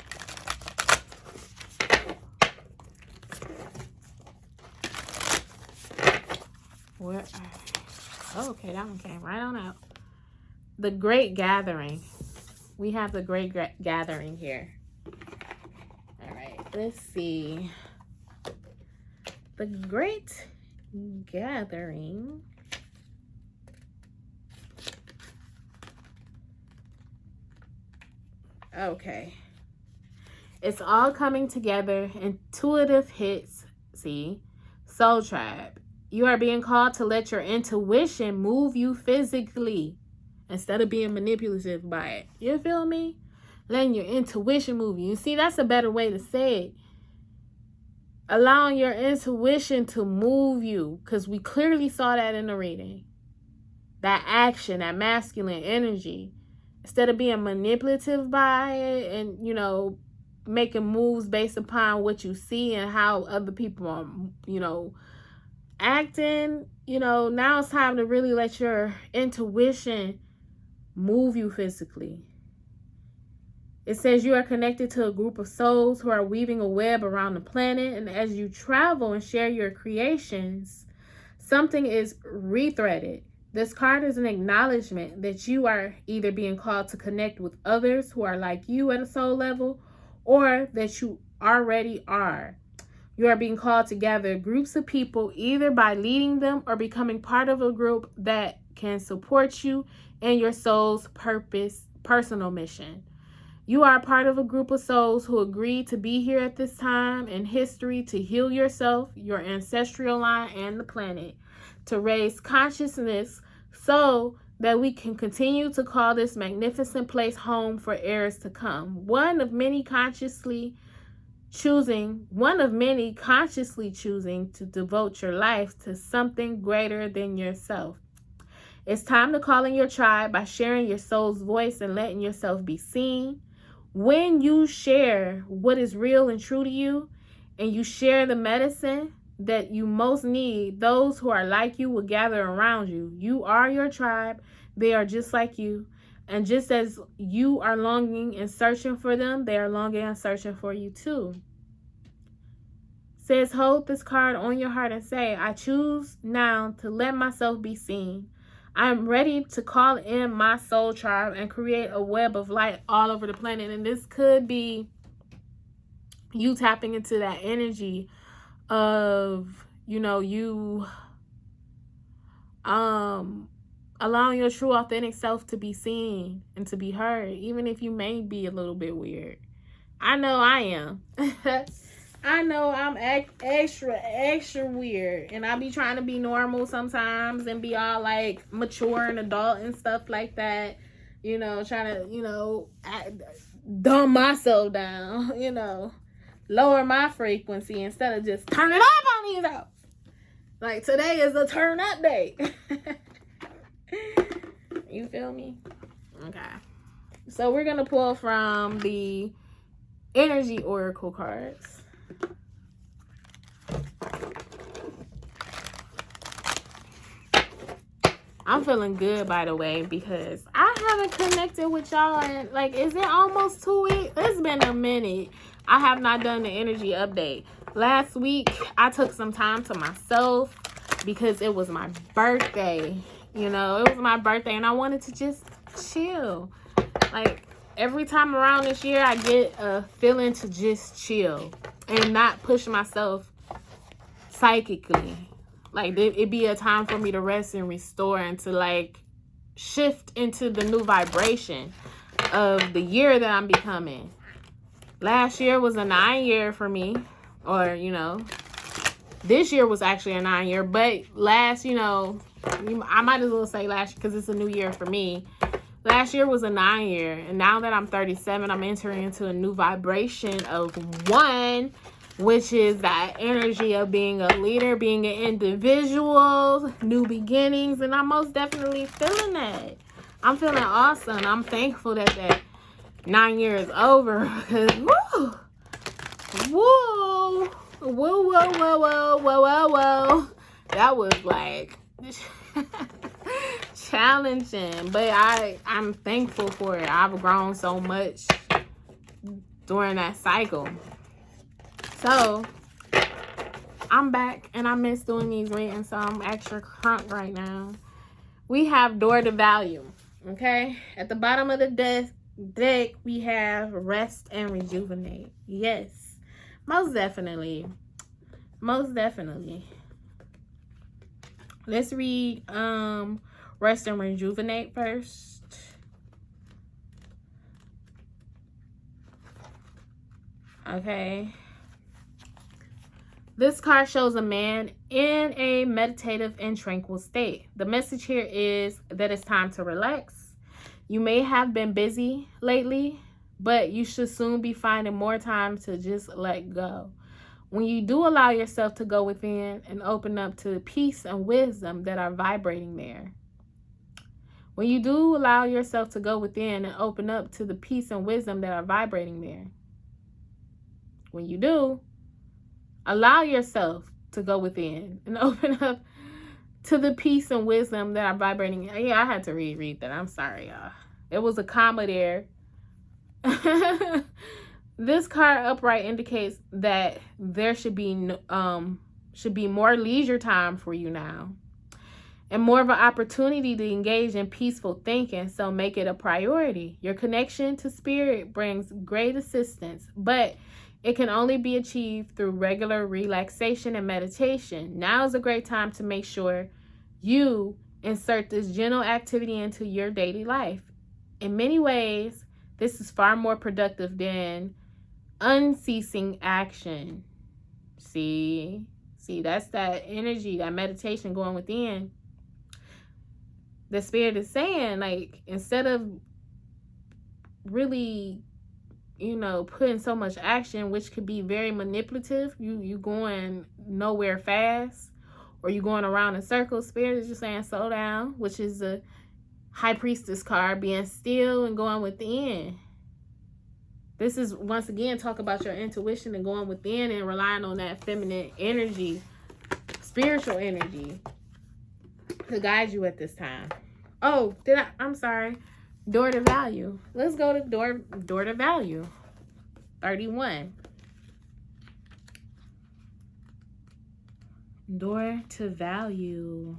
Okay, that one came right on out. The Great Gathering. We have the Great Gathering here. All right, let's see. The Great Gathering Okay. It's all coming together. Intuitive hits. See? Soul Tribe. You are being called to let your intuition move you physically instead of being manipulative by it. You feel me? Letting your intuition move you. See, that's a better way to say it. Allowing your intuition to move you, because we clearly saw that in the reading. That action, that masculine energy. Instead of being manipulative by it and, you know, making moves based upon what you see and how other people are, you know, acting, you know, now it's time to really let your intuition move you physically. It says you are connected to a group of souls who are weaving a web around the planet, and as you travel and share your creations, something is rethreaded. This card is an acknowledgement that you are either being called to connect with others who are like you at a soul level, or that you already are. You are being called to gather groups of people either by leading them or becoming part of a group that can support you in your soul's purpose, personal mission. You are part of a group of souls who agreed to be here at this time in history to heal yourself, your ancestral line, and the planet, to raise consciousness so that we can continue to call this magnificent place home for heirs to come. One of many consciously choosing to devote your life to something greater than yourself. It's time to call in your tribe by sharing your soul's voice and letting yourself be seen. When you share what is real and true to you, and you share the medicine that you most need, those who are like you will gather around you. You are your tribe. They are just like you. And just as you are longing and searching for them, they are longing and searching for you too. Says, hold this card on your heart and say, I choose now to let myself be seen. I'm ready to call in my soul tribe and create a web of light all over the planet. And this could be you tapping into that energy of, you know, you allowing your true authentic self to be seen and to be heard, even if you may be a little bit weird. I know I am. I know I'm extra weird, and I be trying to be normal sometimes and be all like mature and adult and stuff like that, you know, trying to, you know, dumb myself down, you know, lower my frequency instead of just turn it up on these out. Like today is a turn up day. You feel me? Okay. So we're going to pull from the Energy Oracle cards. I'm feeling good, by the way, because I haven't connected with y'all in, like, is it almost 2 weeks? It's been a minute. I have not done the energy update. Last week, I took some time to myself because it was my birthday. You know, it was my birthday, and I wanted to just chill. Like, every time around this year, I get a feeling to just chill and not push myself psychically. Like, it'd be a time for me to rest and restore and to, like, shift into the new vibration of the year that I'm becoming. Last year was a 9-year for me. Or, you know, this year was actually a 9-year. But last, you know, I might as well say last year because it's a new year for me. Last year was a 9-year. And now that I'm 37, I'm entering into a new vibration of 1, which is that energy of being a leader, being an individual, new beginnings, and I'm most definitely feeling that. I'm feeling awesome. I'm thankful that that 9 years over, because whoa, that was like challenging, but I'm thankful for it. I've grown so much during that cycle. So, I'm back, and I miss doing these readings, so I'm extra crunk right now. We have Door to Value, okay? At the bottom of the deck, we have Rest and Rejuvenate. Yes, most definitely. Most definitely. Let's read Rest and Rejuvenate first. Okay. This card shows a man in a meditative and tranquil state. The message here is that it's time to relax. You may have been busy lately, but you should soon be finding more time to just let go. When you do allow yourself to go within and open up to peace and wisdom that are vibrating there. When you do allow yourself to go within and open up to the peace and wisdom that are vibrating there. When you do, allow yourself to go within and open up to the peace and wisdom that are vibrating. Yeah, I had to reread that. I'm sorry, y'all. It was a comma there. This card upright indicates that there should be more leisure time for you now, and more of an opportunity to engage in peaceful thinking. So make it a priority. Your connection to spirit brings great assistance, but it can only be achieved through regular relaxation and meditation. Now is a great time to make sure you insert this gentle activity into your daily life. In many ways, this is far more productive than unceasing action. See, that's that energy, that meditation going within. The spirit is saying, like, instead of really, putting so much action, which could be very manipulative, you going nowhere fast, or you going around in circles. Spirit is just saying slow down, which is the High Priestess card, being still and going within. This is, once again, talk about your intuition and going within and relying on that feminine energy, spiritual energy, to guide you at this time. Oh, I'm sorry. Door to value. Let's go to door to value. 31. Door to value.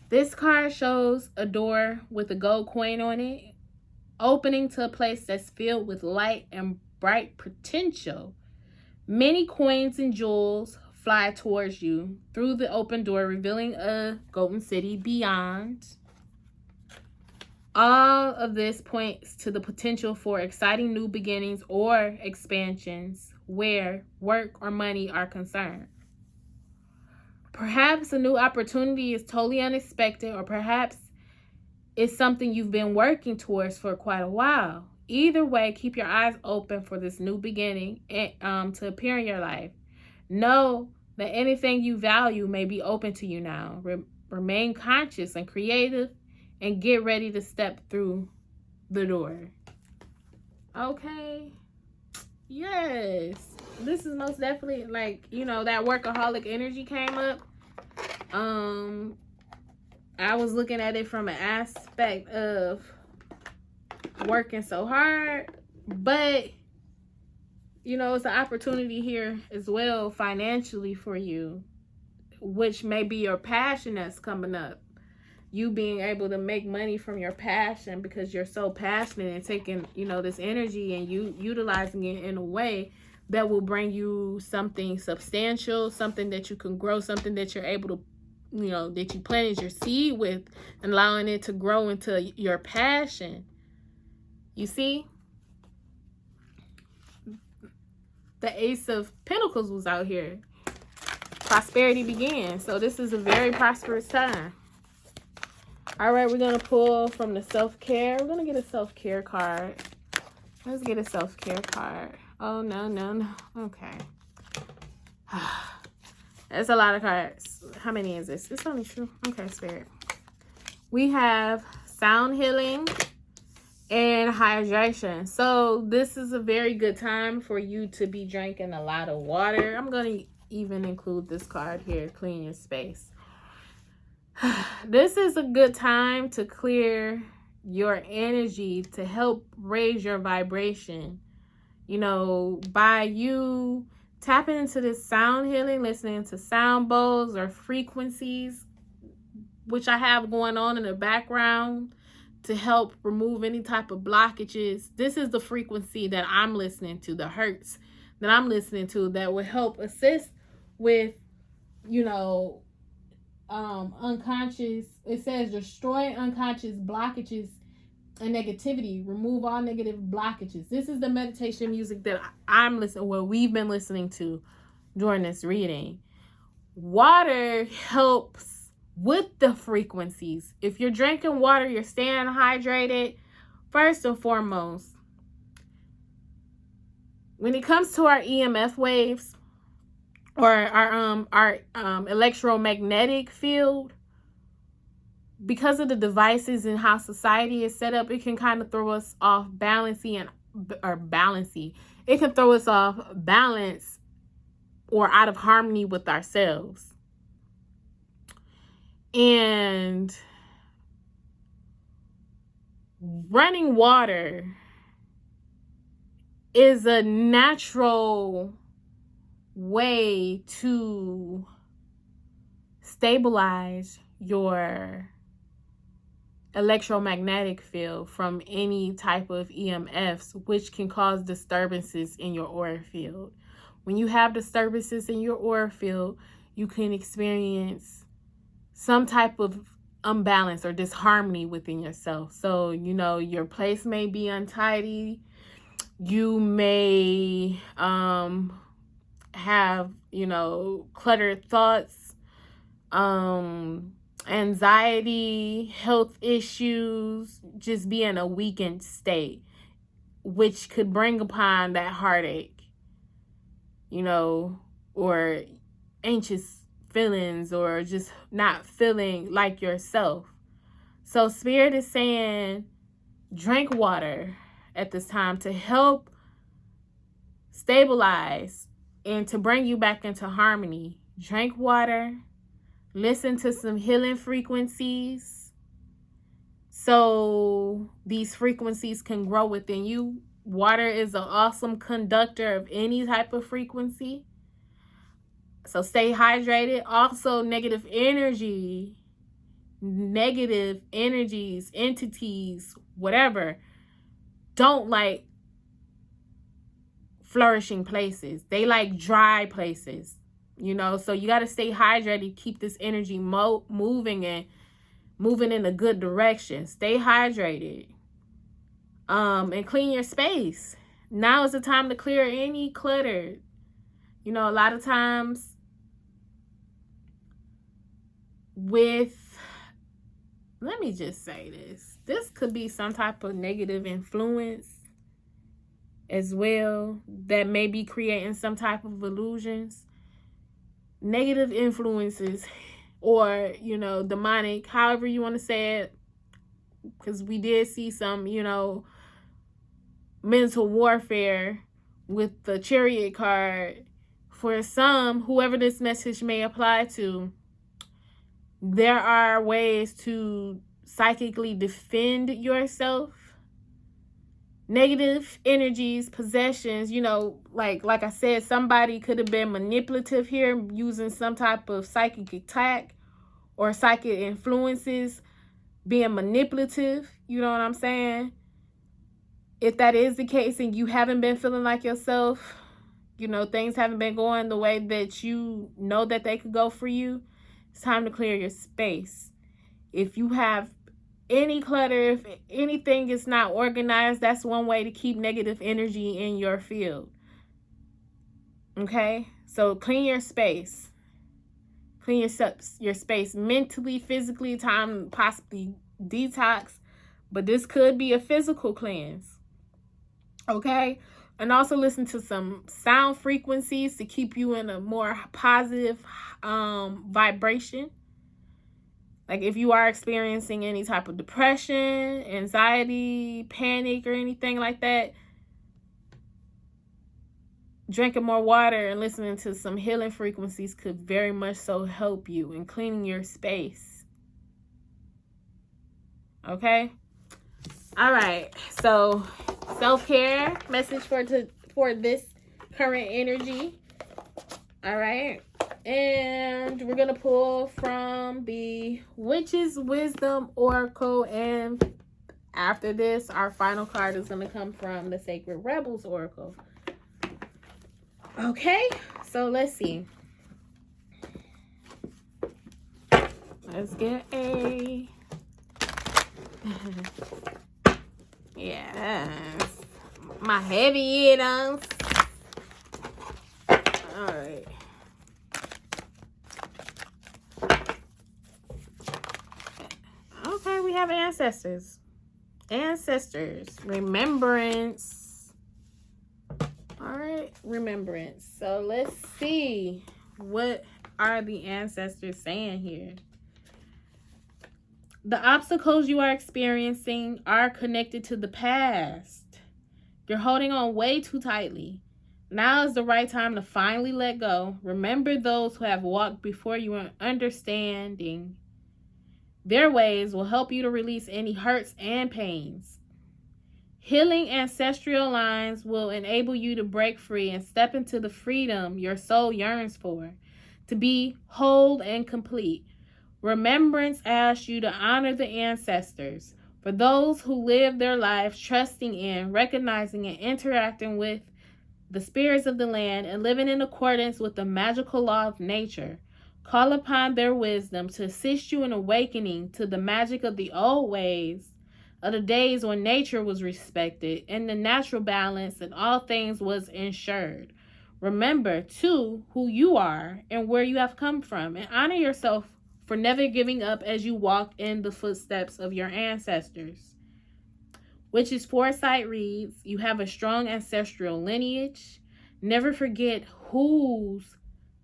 This card shows a door with a gold coin on it, opening to a place that's filled with light and bright potential. Many coins and jewels fly towards you through the open door, revealing a golden city beyond. All of this points to the potential for exciting new beginnings or expansions where work or money are concerned. Perhaps a new opportunity is totally unexpected, or perhaps it's something you've been working towards for quite a while. Either way, keep your eyes open for this new beginning to appear in your life. Know that anything you value may be open to you now. Remain conscious and creative, and get ready to step through the door. Okay. Yes. This is most definitely, like, that workaholic energy came up. I was looking at it from an aspect of working so hard, but it's an opportunity here as well financially for you, which may be your passion that's coming up. You being able to make money from your passion because you're so passionate, and taking this energy and you utilizing it in a way that will bring you something substantial, something that you can grow, something that you're able to that you planted your seed with, and allowing it to grow into your passion. You see, the Ace of Pentacles was out here. Prosperity began. So this is a very prosperous time. All right, we're going to pull from the self-care. We're going to get a self-care card. Let's get a self-care card. Oh, no. Okay. That's a lot of cards. How many is this? It's only two. Okay, Spirit. We have sound healing and hydration. So this is a very good time for you to be drinking a lot of water. I'm going to even include this card here, clean your space. This is a good time to clear your energy, to help raise your vibration. By you tapping into this sound healing, listening to sound bowls or frequencies, which I have going on in the background to help remove any type of blockages. This is the frequency that I'm listening to, the hertz that I'm listening to, that will help assist with, unconscious. It says destroy unconscious blockages and negativity. Remove all negative blockages. This is the meditation music that I'm listening. Well, we've been listening to during this reading. Water helps with the frequencies. If you're drinking water, you're staying hydrated. First and foremost, when it comes to our EMF waves or our electromagnetic field, because of the devices and how society is set up, it can kind of throw us off balance. It can throw us off balance or out of harmony with ourselves. And running water is a natural way to stabilize your electromagnetic field from any type of EMFs, which can cause disturbances in your aura field. When you have disturbances in your aura field, you can experience some type of imbalance or disharmony within yourself. So, your place may be untidy. You may have, cluttered thoughts, anxiety, health issues, just be in a weakened state, which could bring upon that heartache, or anxious feelings, or just not feeling like yourself. So Spirit is saying, drink water at this time to help stabilize and to bring you back into harmony. Drink water. Listen to some healing frequencies so these frequencies can grow within you. Water is an awesome conductor of any type of frequency. So stay hydrated. Also, negative energies, entities, whatever, don't like flourishing places. They like dry places. So you got to stay hydrated, keep this energy moving and moving in a good direction. Stay hydrated. And clean your space. Now is the time to clear any clutter. A lot of times let me just say this could be some type of negative influence as well that may be creating some type of illusions. Negative influences or, demonic, however you want to say it, because we did see some, mental warfare with the Chariot card. For some, whoever this message may apply to, there are ways to psychically defend yourself. Negative energies, possessions, like I said, somebody could have been manipulative here using some type of psychic attack or psychic influences, being manipulative. You know what I'm saying? If that is the case and you haven't been feeling like yourself, things haven't been going the way that you know that they could go for you, it's time to clear your space. If you have any clutter, if anything is not organized, that's one way to keep negative energy in your field. Okay? So clean your space. Clean your space mentally, physically, time possibly detox. But this could be a physical cleanse. Okay? And also listen to some sound frequencies to keep you in a more positive vibration. Like if you are experiencing any type of depression, anxiety, panic, or anything like that, drinking more water and listening to some healing frequencies could very much so help you in cleaning your space. Okay? All right. So self-care message for this current energy. All right. And we're going to pull from the Witch's Wisdom Oracle. And after this, our final card is going to come from the Sacred Rebels Oracle. Okay, so let's see. Let's get a... Yes. My heavy hitters. Alright. Okay, we have ancestors. Ancestors. Remembrance. Alright, remembrance. So let's see. What are the ancestors saying here? The obstacles you are experiencing are connected to the past. You're holding on way too tightly. Now is the right time to finally let go. Remember those who have walked before you in understanding. Their ways will help you to release any hurts and pains. Healing ancestral lines will enable you to break free and step into the freedom your soul yearns for, to be whole and complete. Remembrance asks you to honor the ancestors. For those who live their lives trusting in, recognizing, and interacting with the spirits of the land and living in accordance with the magical law of nature, call upon their wisdom to assist you in awakening to the magic of the old ways, of the days when nature was respected and the natural balance and all things was ensured. Remember, too, who you are and where you have come from, and honor yourself for never giving up as you walk in the footsteps of your ancestors. Witch's Foresight reads, you have a strong ancestral lineage. Never forget who's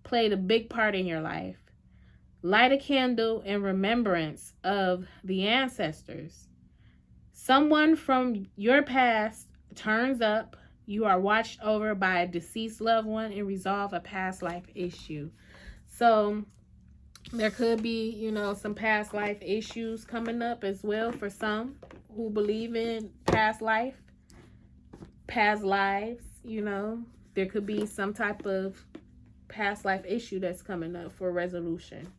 played a big part in your life. Light a candle in remembrance of the ancestors. Someone from your past turns up. You are watched over by a deceased loved one and resolve a past life issue. So there could be, some past life issues coming up as well for some who believe in past lives. There could be some type of past life issue that's coming up for resolution.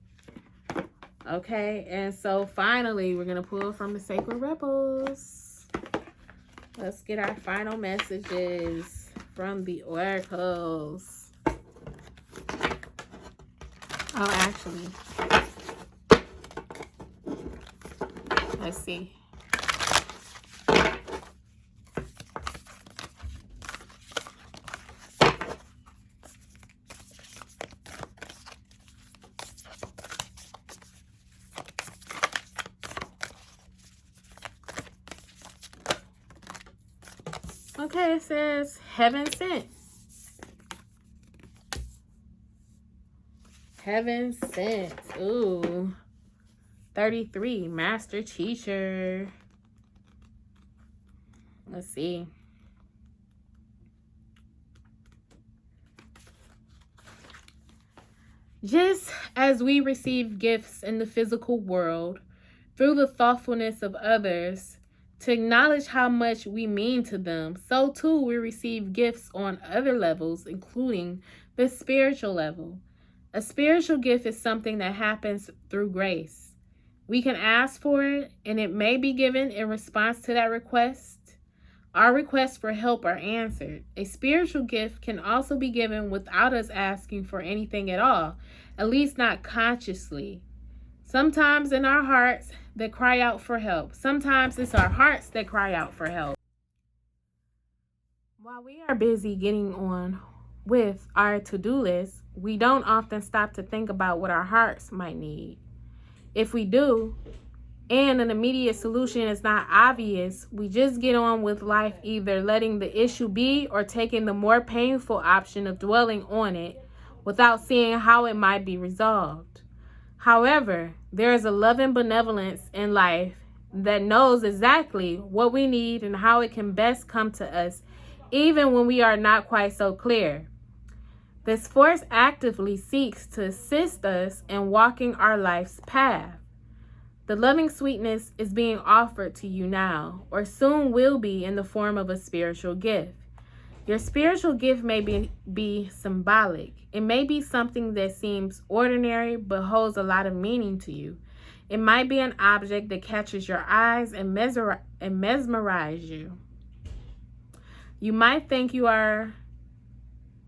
Okay, and so finally, we're going to pull from the Sacred Rebels. Let's get our final messages from the oracles. Oh, actually, let's see. Okay, it says heaven sent. Heaven sent. Ooh. 33. Master teacher. Let's see. Just as we receive gifts in the physical world through the thoughtfulness of others to acknowledge how much we mean to them, so too we receive gifts on other levels, including the spiritual level. A spiritual gift is something that happens through grace. We can ask for it, and it may be given in response to that request. Our requests for help are answered. A spiritual gift can also be given without us asking for anything at all, at least not consciously. Sometimes in our hearts that cry out for help. Sometimes it's our hearts that cry out for help. While we are busy getting on with our to-do list, we don't often stop to think about what our hearts might need. If we do, and an immediate solution is not obvious, we just get on with life, either letting the issue be or taking the more painful option of dwelling on it without seeing how it might be resolved. However, there is a loving benevolence in life that knows exactly what we need and how it can best come to us, even when we are not quite so clear. This force actively seeks to assist us in walking our life's path. The loving sweetness is being offered to you now, or soon will be, in the form of a spiritual gift. Your spiritual gift may be symbolic. It may be something that seems ordinary but holds a lot of meaning to you. It might be an object that catches your eyes and mesmerize you. You might think you are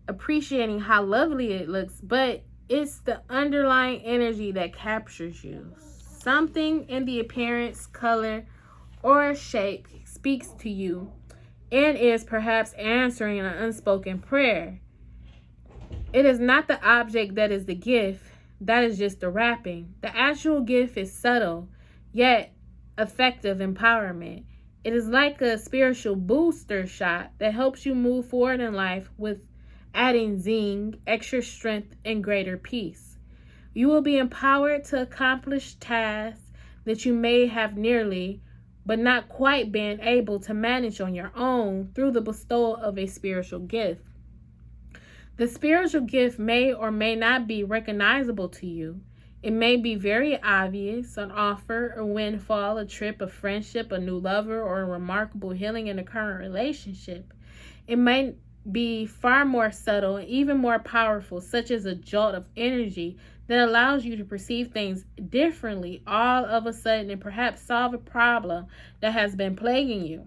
appreciating how lovely it looks, but it's the underlying energy that captures you. Something in the appearance, color, or shape speaks to you and is perhaps answering an unspoken prayer. It is not the object that is the gift, that is just the wrapping. The actual gift is subtle, yet effective empowerment. It is like a spiritual booster shot that helps you move forward in life with adding zing, extra strength, and greater peace. You will be empowered to accomplish tasks that you may have nearly, but not quite been able to manage on your own through the bestowal of a spiritual gift. The spiritual gift may or may not be recognizable to you. It may be very obvious, an offer, a windfall, a trip, a friendship, a new lover, or a remarkable healing in a current relationship. It may be far more subtle and even more powerful, such as a jolt of energy that allows you to perceive things differently all of a sudden and perhaps solve a problem that has been plaguing you.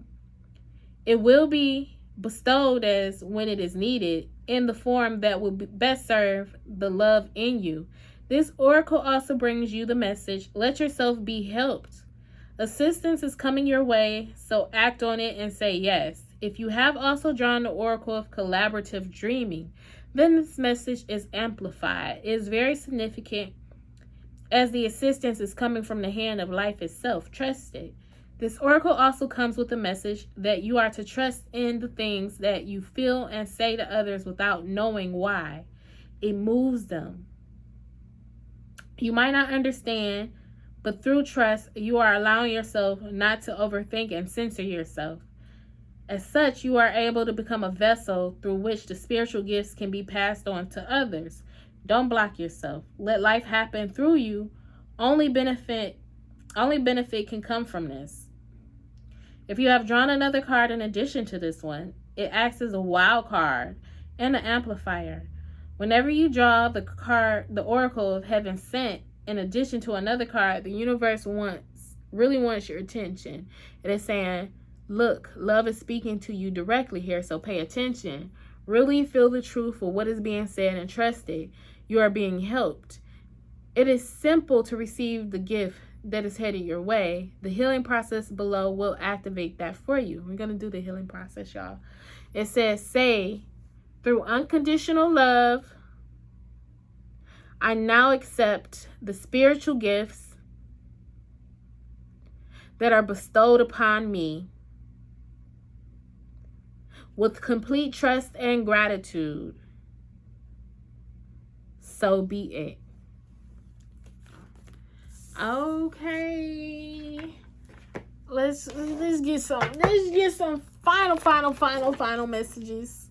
It will be bestowed as when it is needed in the form that will best serve the love in you. This oracle also brings you the message, let yourself be helped. Assistance is coming your way, so act on it and say yes. If you have also drawn the oracle of collaborative dreaming, then this message is amplified. It is very significant as the assistance is coming from the hand of life itself. Trust it. This oracle also comes with a message that you are to trust in the things that you feel and say to others without knowing why. It moves them. You might not understand, but through trust, you are allowing yourself not to overthink and censor yourself. As such, you are able to become a vessel through which the spiritual gifts can be passed on to others. Don't block yourself. Let life happen through you. Only benefit can come from this. If you have drawn another card in addition to this one, it acts as a wild card and an amplifier. Whenever you draw the card, the Oracle of Heaven Sent, in addition to another card, the universe really wants your attention. It is saying, look, love is speaking to you directly here, so pay attention. Really feel the truth of what is being said and trust it. You are being helped. It is simple to receive the gift that is headed your way. The healing process below will activate that for you. We're going to do the healing process, y'all. It says, say, through unconditional love, I now accept the spiritual gifts that are bestowed upon me with complete trust and gratitude. So be it. Okay. Let's get some final messages.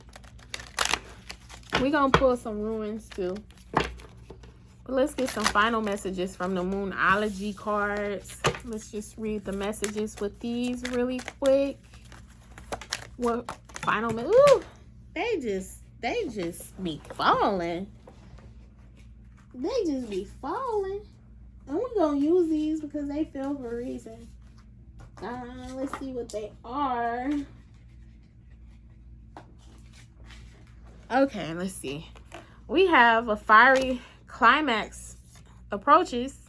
We're gonna pull some ruins too. But let's get some final messages from the Moonology cards. Let's just read the messages with these really quick. What final ooh, they just be falling. They just be falling. And we're gonna use these because they fell for a reason. Let's see what they are. Okay, let's see. We have a fiery climax approaches.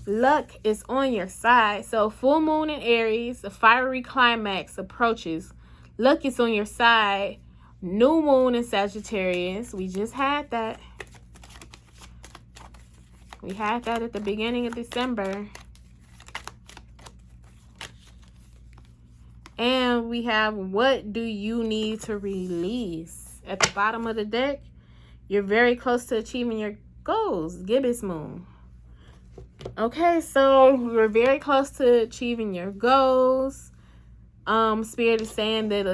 Luck is on your side. So full moon in Aries, a fiery climax approaches. Luck is on your side. New moon in Sagittarius. We just had that. We had that at the beginning of December. And we have, what do you need to release? At the bottom of the deck, you're very close to achieving your goals. Gibbous moon. Okay, so you're very close to achieving your goals. Spirit is saying that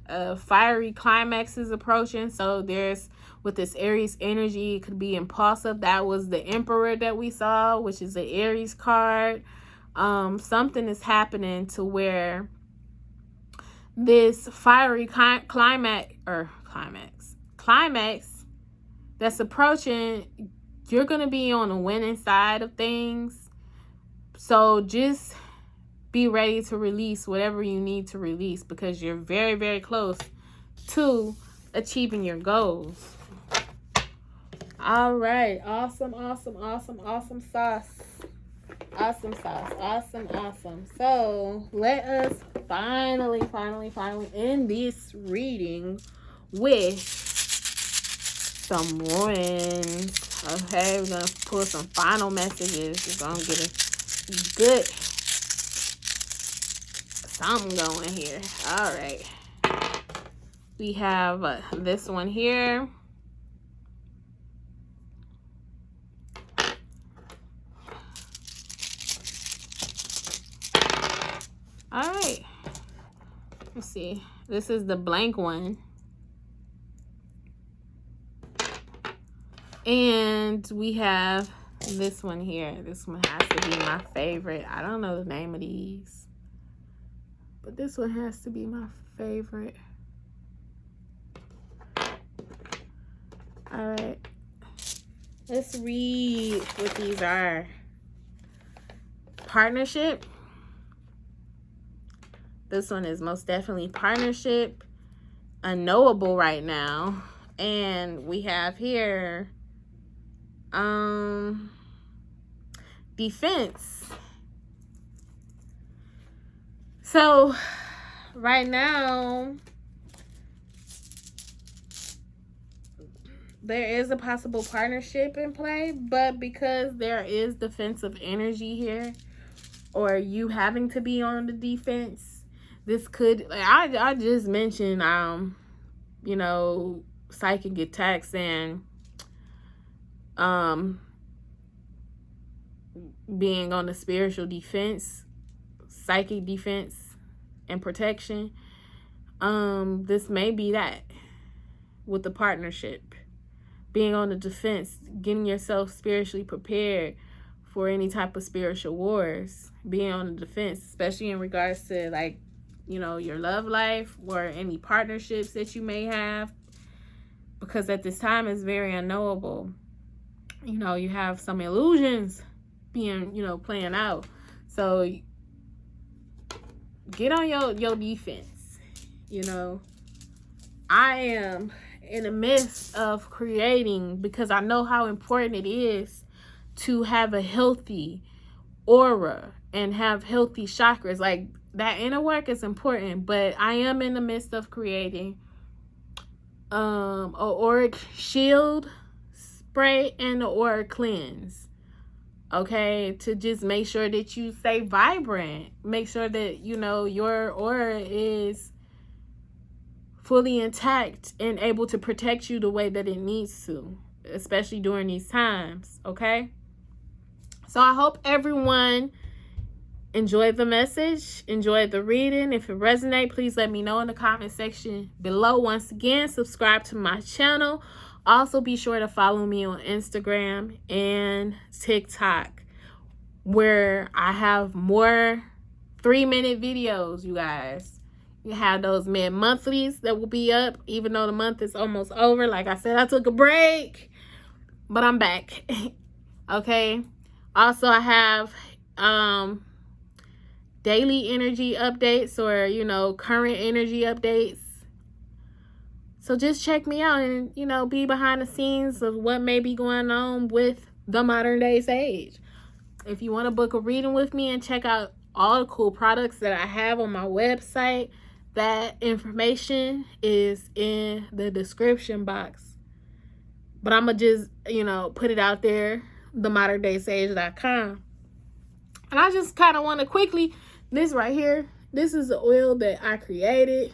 a fiery climax is approaching. So there's, with this Aries energy, it could be impulsive. That was the Emperor that we saw, which is the Aries card. Something is happening to where this fiery climax that's approaching, you're going to be on the winning side of things. So just be ready to release whatever you need to release because you're very, very close to achieving your goals. All right. Awesome, awesome, awesome, awesome sauce. Awesome sauce. Awesome, awesome. So let us finally end this reading with some ruins. Okay, we're gonna pull some final messages. We're gonna get a good something going here. All right. We have this one here. All right. Let's see. This is the blank one. And we have this one here. This one has to be my favorite. I don't know the name of these, but this one has to be my favorite. All right. Let's read what these are. Partnership. This one is most definitely partnership. Unknowable right now. And we have here defense. So right now there is a possible partnership in play, but because there is defensive energy here, or you having to be on the defense, this could, like I just mentioned, you know, psychic attacks and being on the spiritual defense, psychic defense and protection. This may be that with the partnership, being on the defense, getting yourself spiritually prepared for any type of spiritual wars, being on the defense, especially in regards to, like, you know, your love life or any partnerships that you may have, because at this time it's very unknowable. You know, you have some illusions being, you know, playing out. So get on your defense. You know, I am in the midst of creating, because I know how important it is to have a healthy aura and have healthy chakras. Like, that inner work is important, but I am in the midst of creating a auric shield spray and the aura cleanse. Okay, to just make sure that you stay vibrant, make sure that, you know, your aura is fully intact and able to protect you the way that it needs to, especially during these times. Okay, so I hope everyone enjoyed the message, enjoyed the reading. If it resonates, please let me know in the comment section below. Once again, subscribe to my channel. Also, be sure to follow me on Instagram and TikTok, where I have more 3-minute videos, you guys. You have those mid-monthlies that will be up, even though the month is almost over. Like I said, I took a break, but I'm back. Okay. Also, I have daily energy updates, or, you know, current energy updates. So just check me out and, you know, be behind the scenes of what may be going on with the modern day sage. If you want to book a reading with me and check out all the cool products that I have on my website, that information is in the description box. But I'm going to just, you know, put it out there, themoderndaySage.com. And I just kind of want to quickly, this right here, this is the oil that I created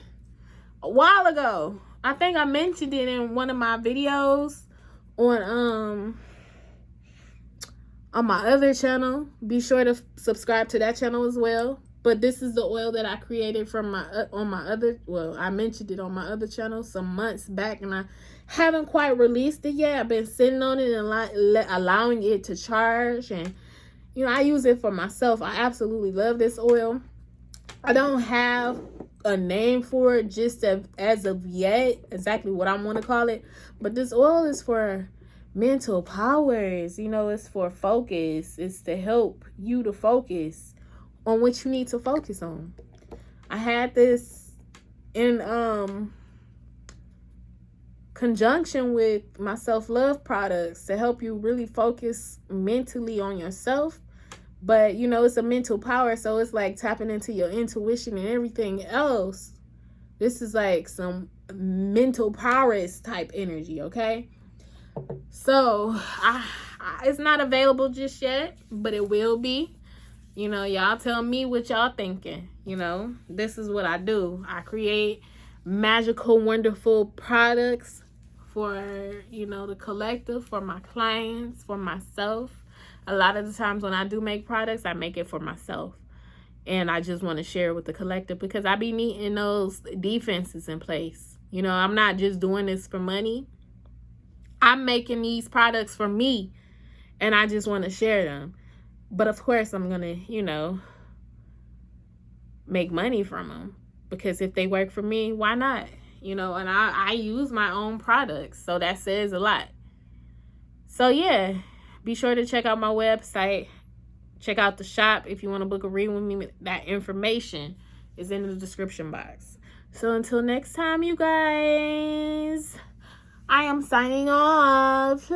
a while ago. I think I mentioned it in one of my videos on my other channel. Be sure to subscribe to that channel as well. But this is the oil that I created from I mentioned it on my other channel some months back, and I haven't quite released it yet. I've been sitting on it and allowing it to charge, and, you know, I use it for myself. I absolutely love this oil. I don't have a name for it just as of yet, exactly what I want to call it. But this oil is for mental powers. You know, it's for focus. It's to help you to focus on what you need to focus on. I had this in conjunction with my self-love products to help you really focus mentally on yourself. But, you know, it's a mental power, so it's like tapping into your intuition and everything else. This is like some mental powers type energy, okay? So, it's not available just yet, but it will be. You know, y'all tell me what y'all thinking. You know, this is what I do. I create magical, wonderful products for, you know, the collective, for my clients, for myself. A lot of the times when I do make products, I make it for myself. And I just want to share with the collective because I be needing those defenses in place. You know, I'm not just doing this for money. I'm making these products for me, and I just want to share them. But of course, I'm going to, you know, make money from them because if they work for me, why not? You know, and I use my own products, so that says a lot. So yeah, be sure to check out my website. Check out the shop if you want to book a reading with me. That information is in the description box. So until next time, you guys, I am signing off.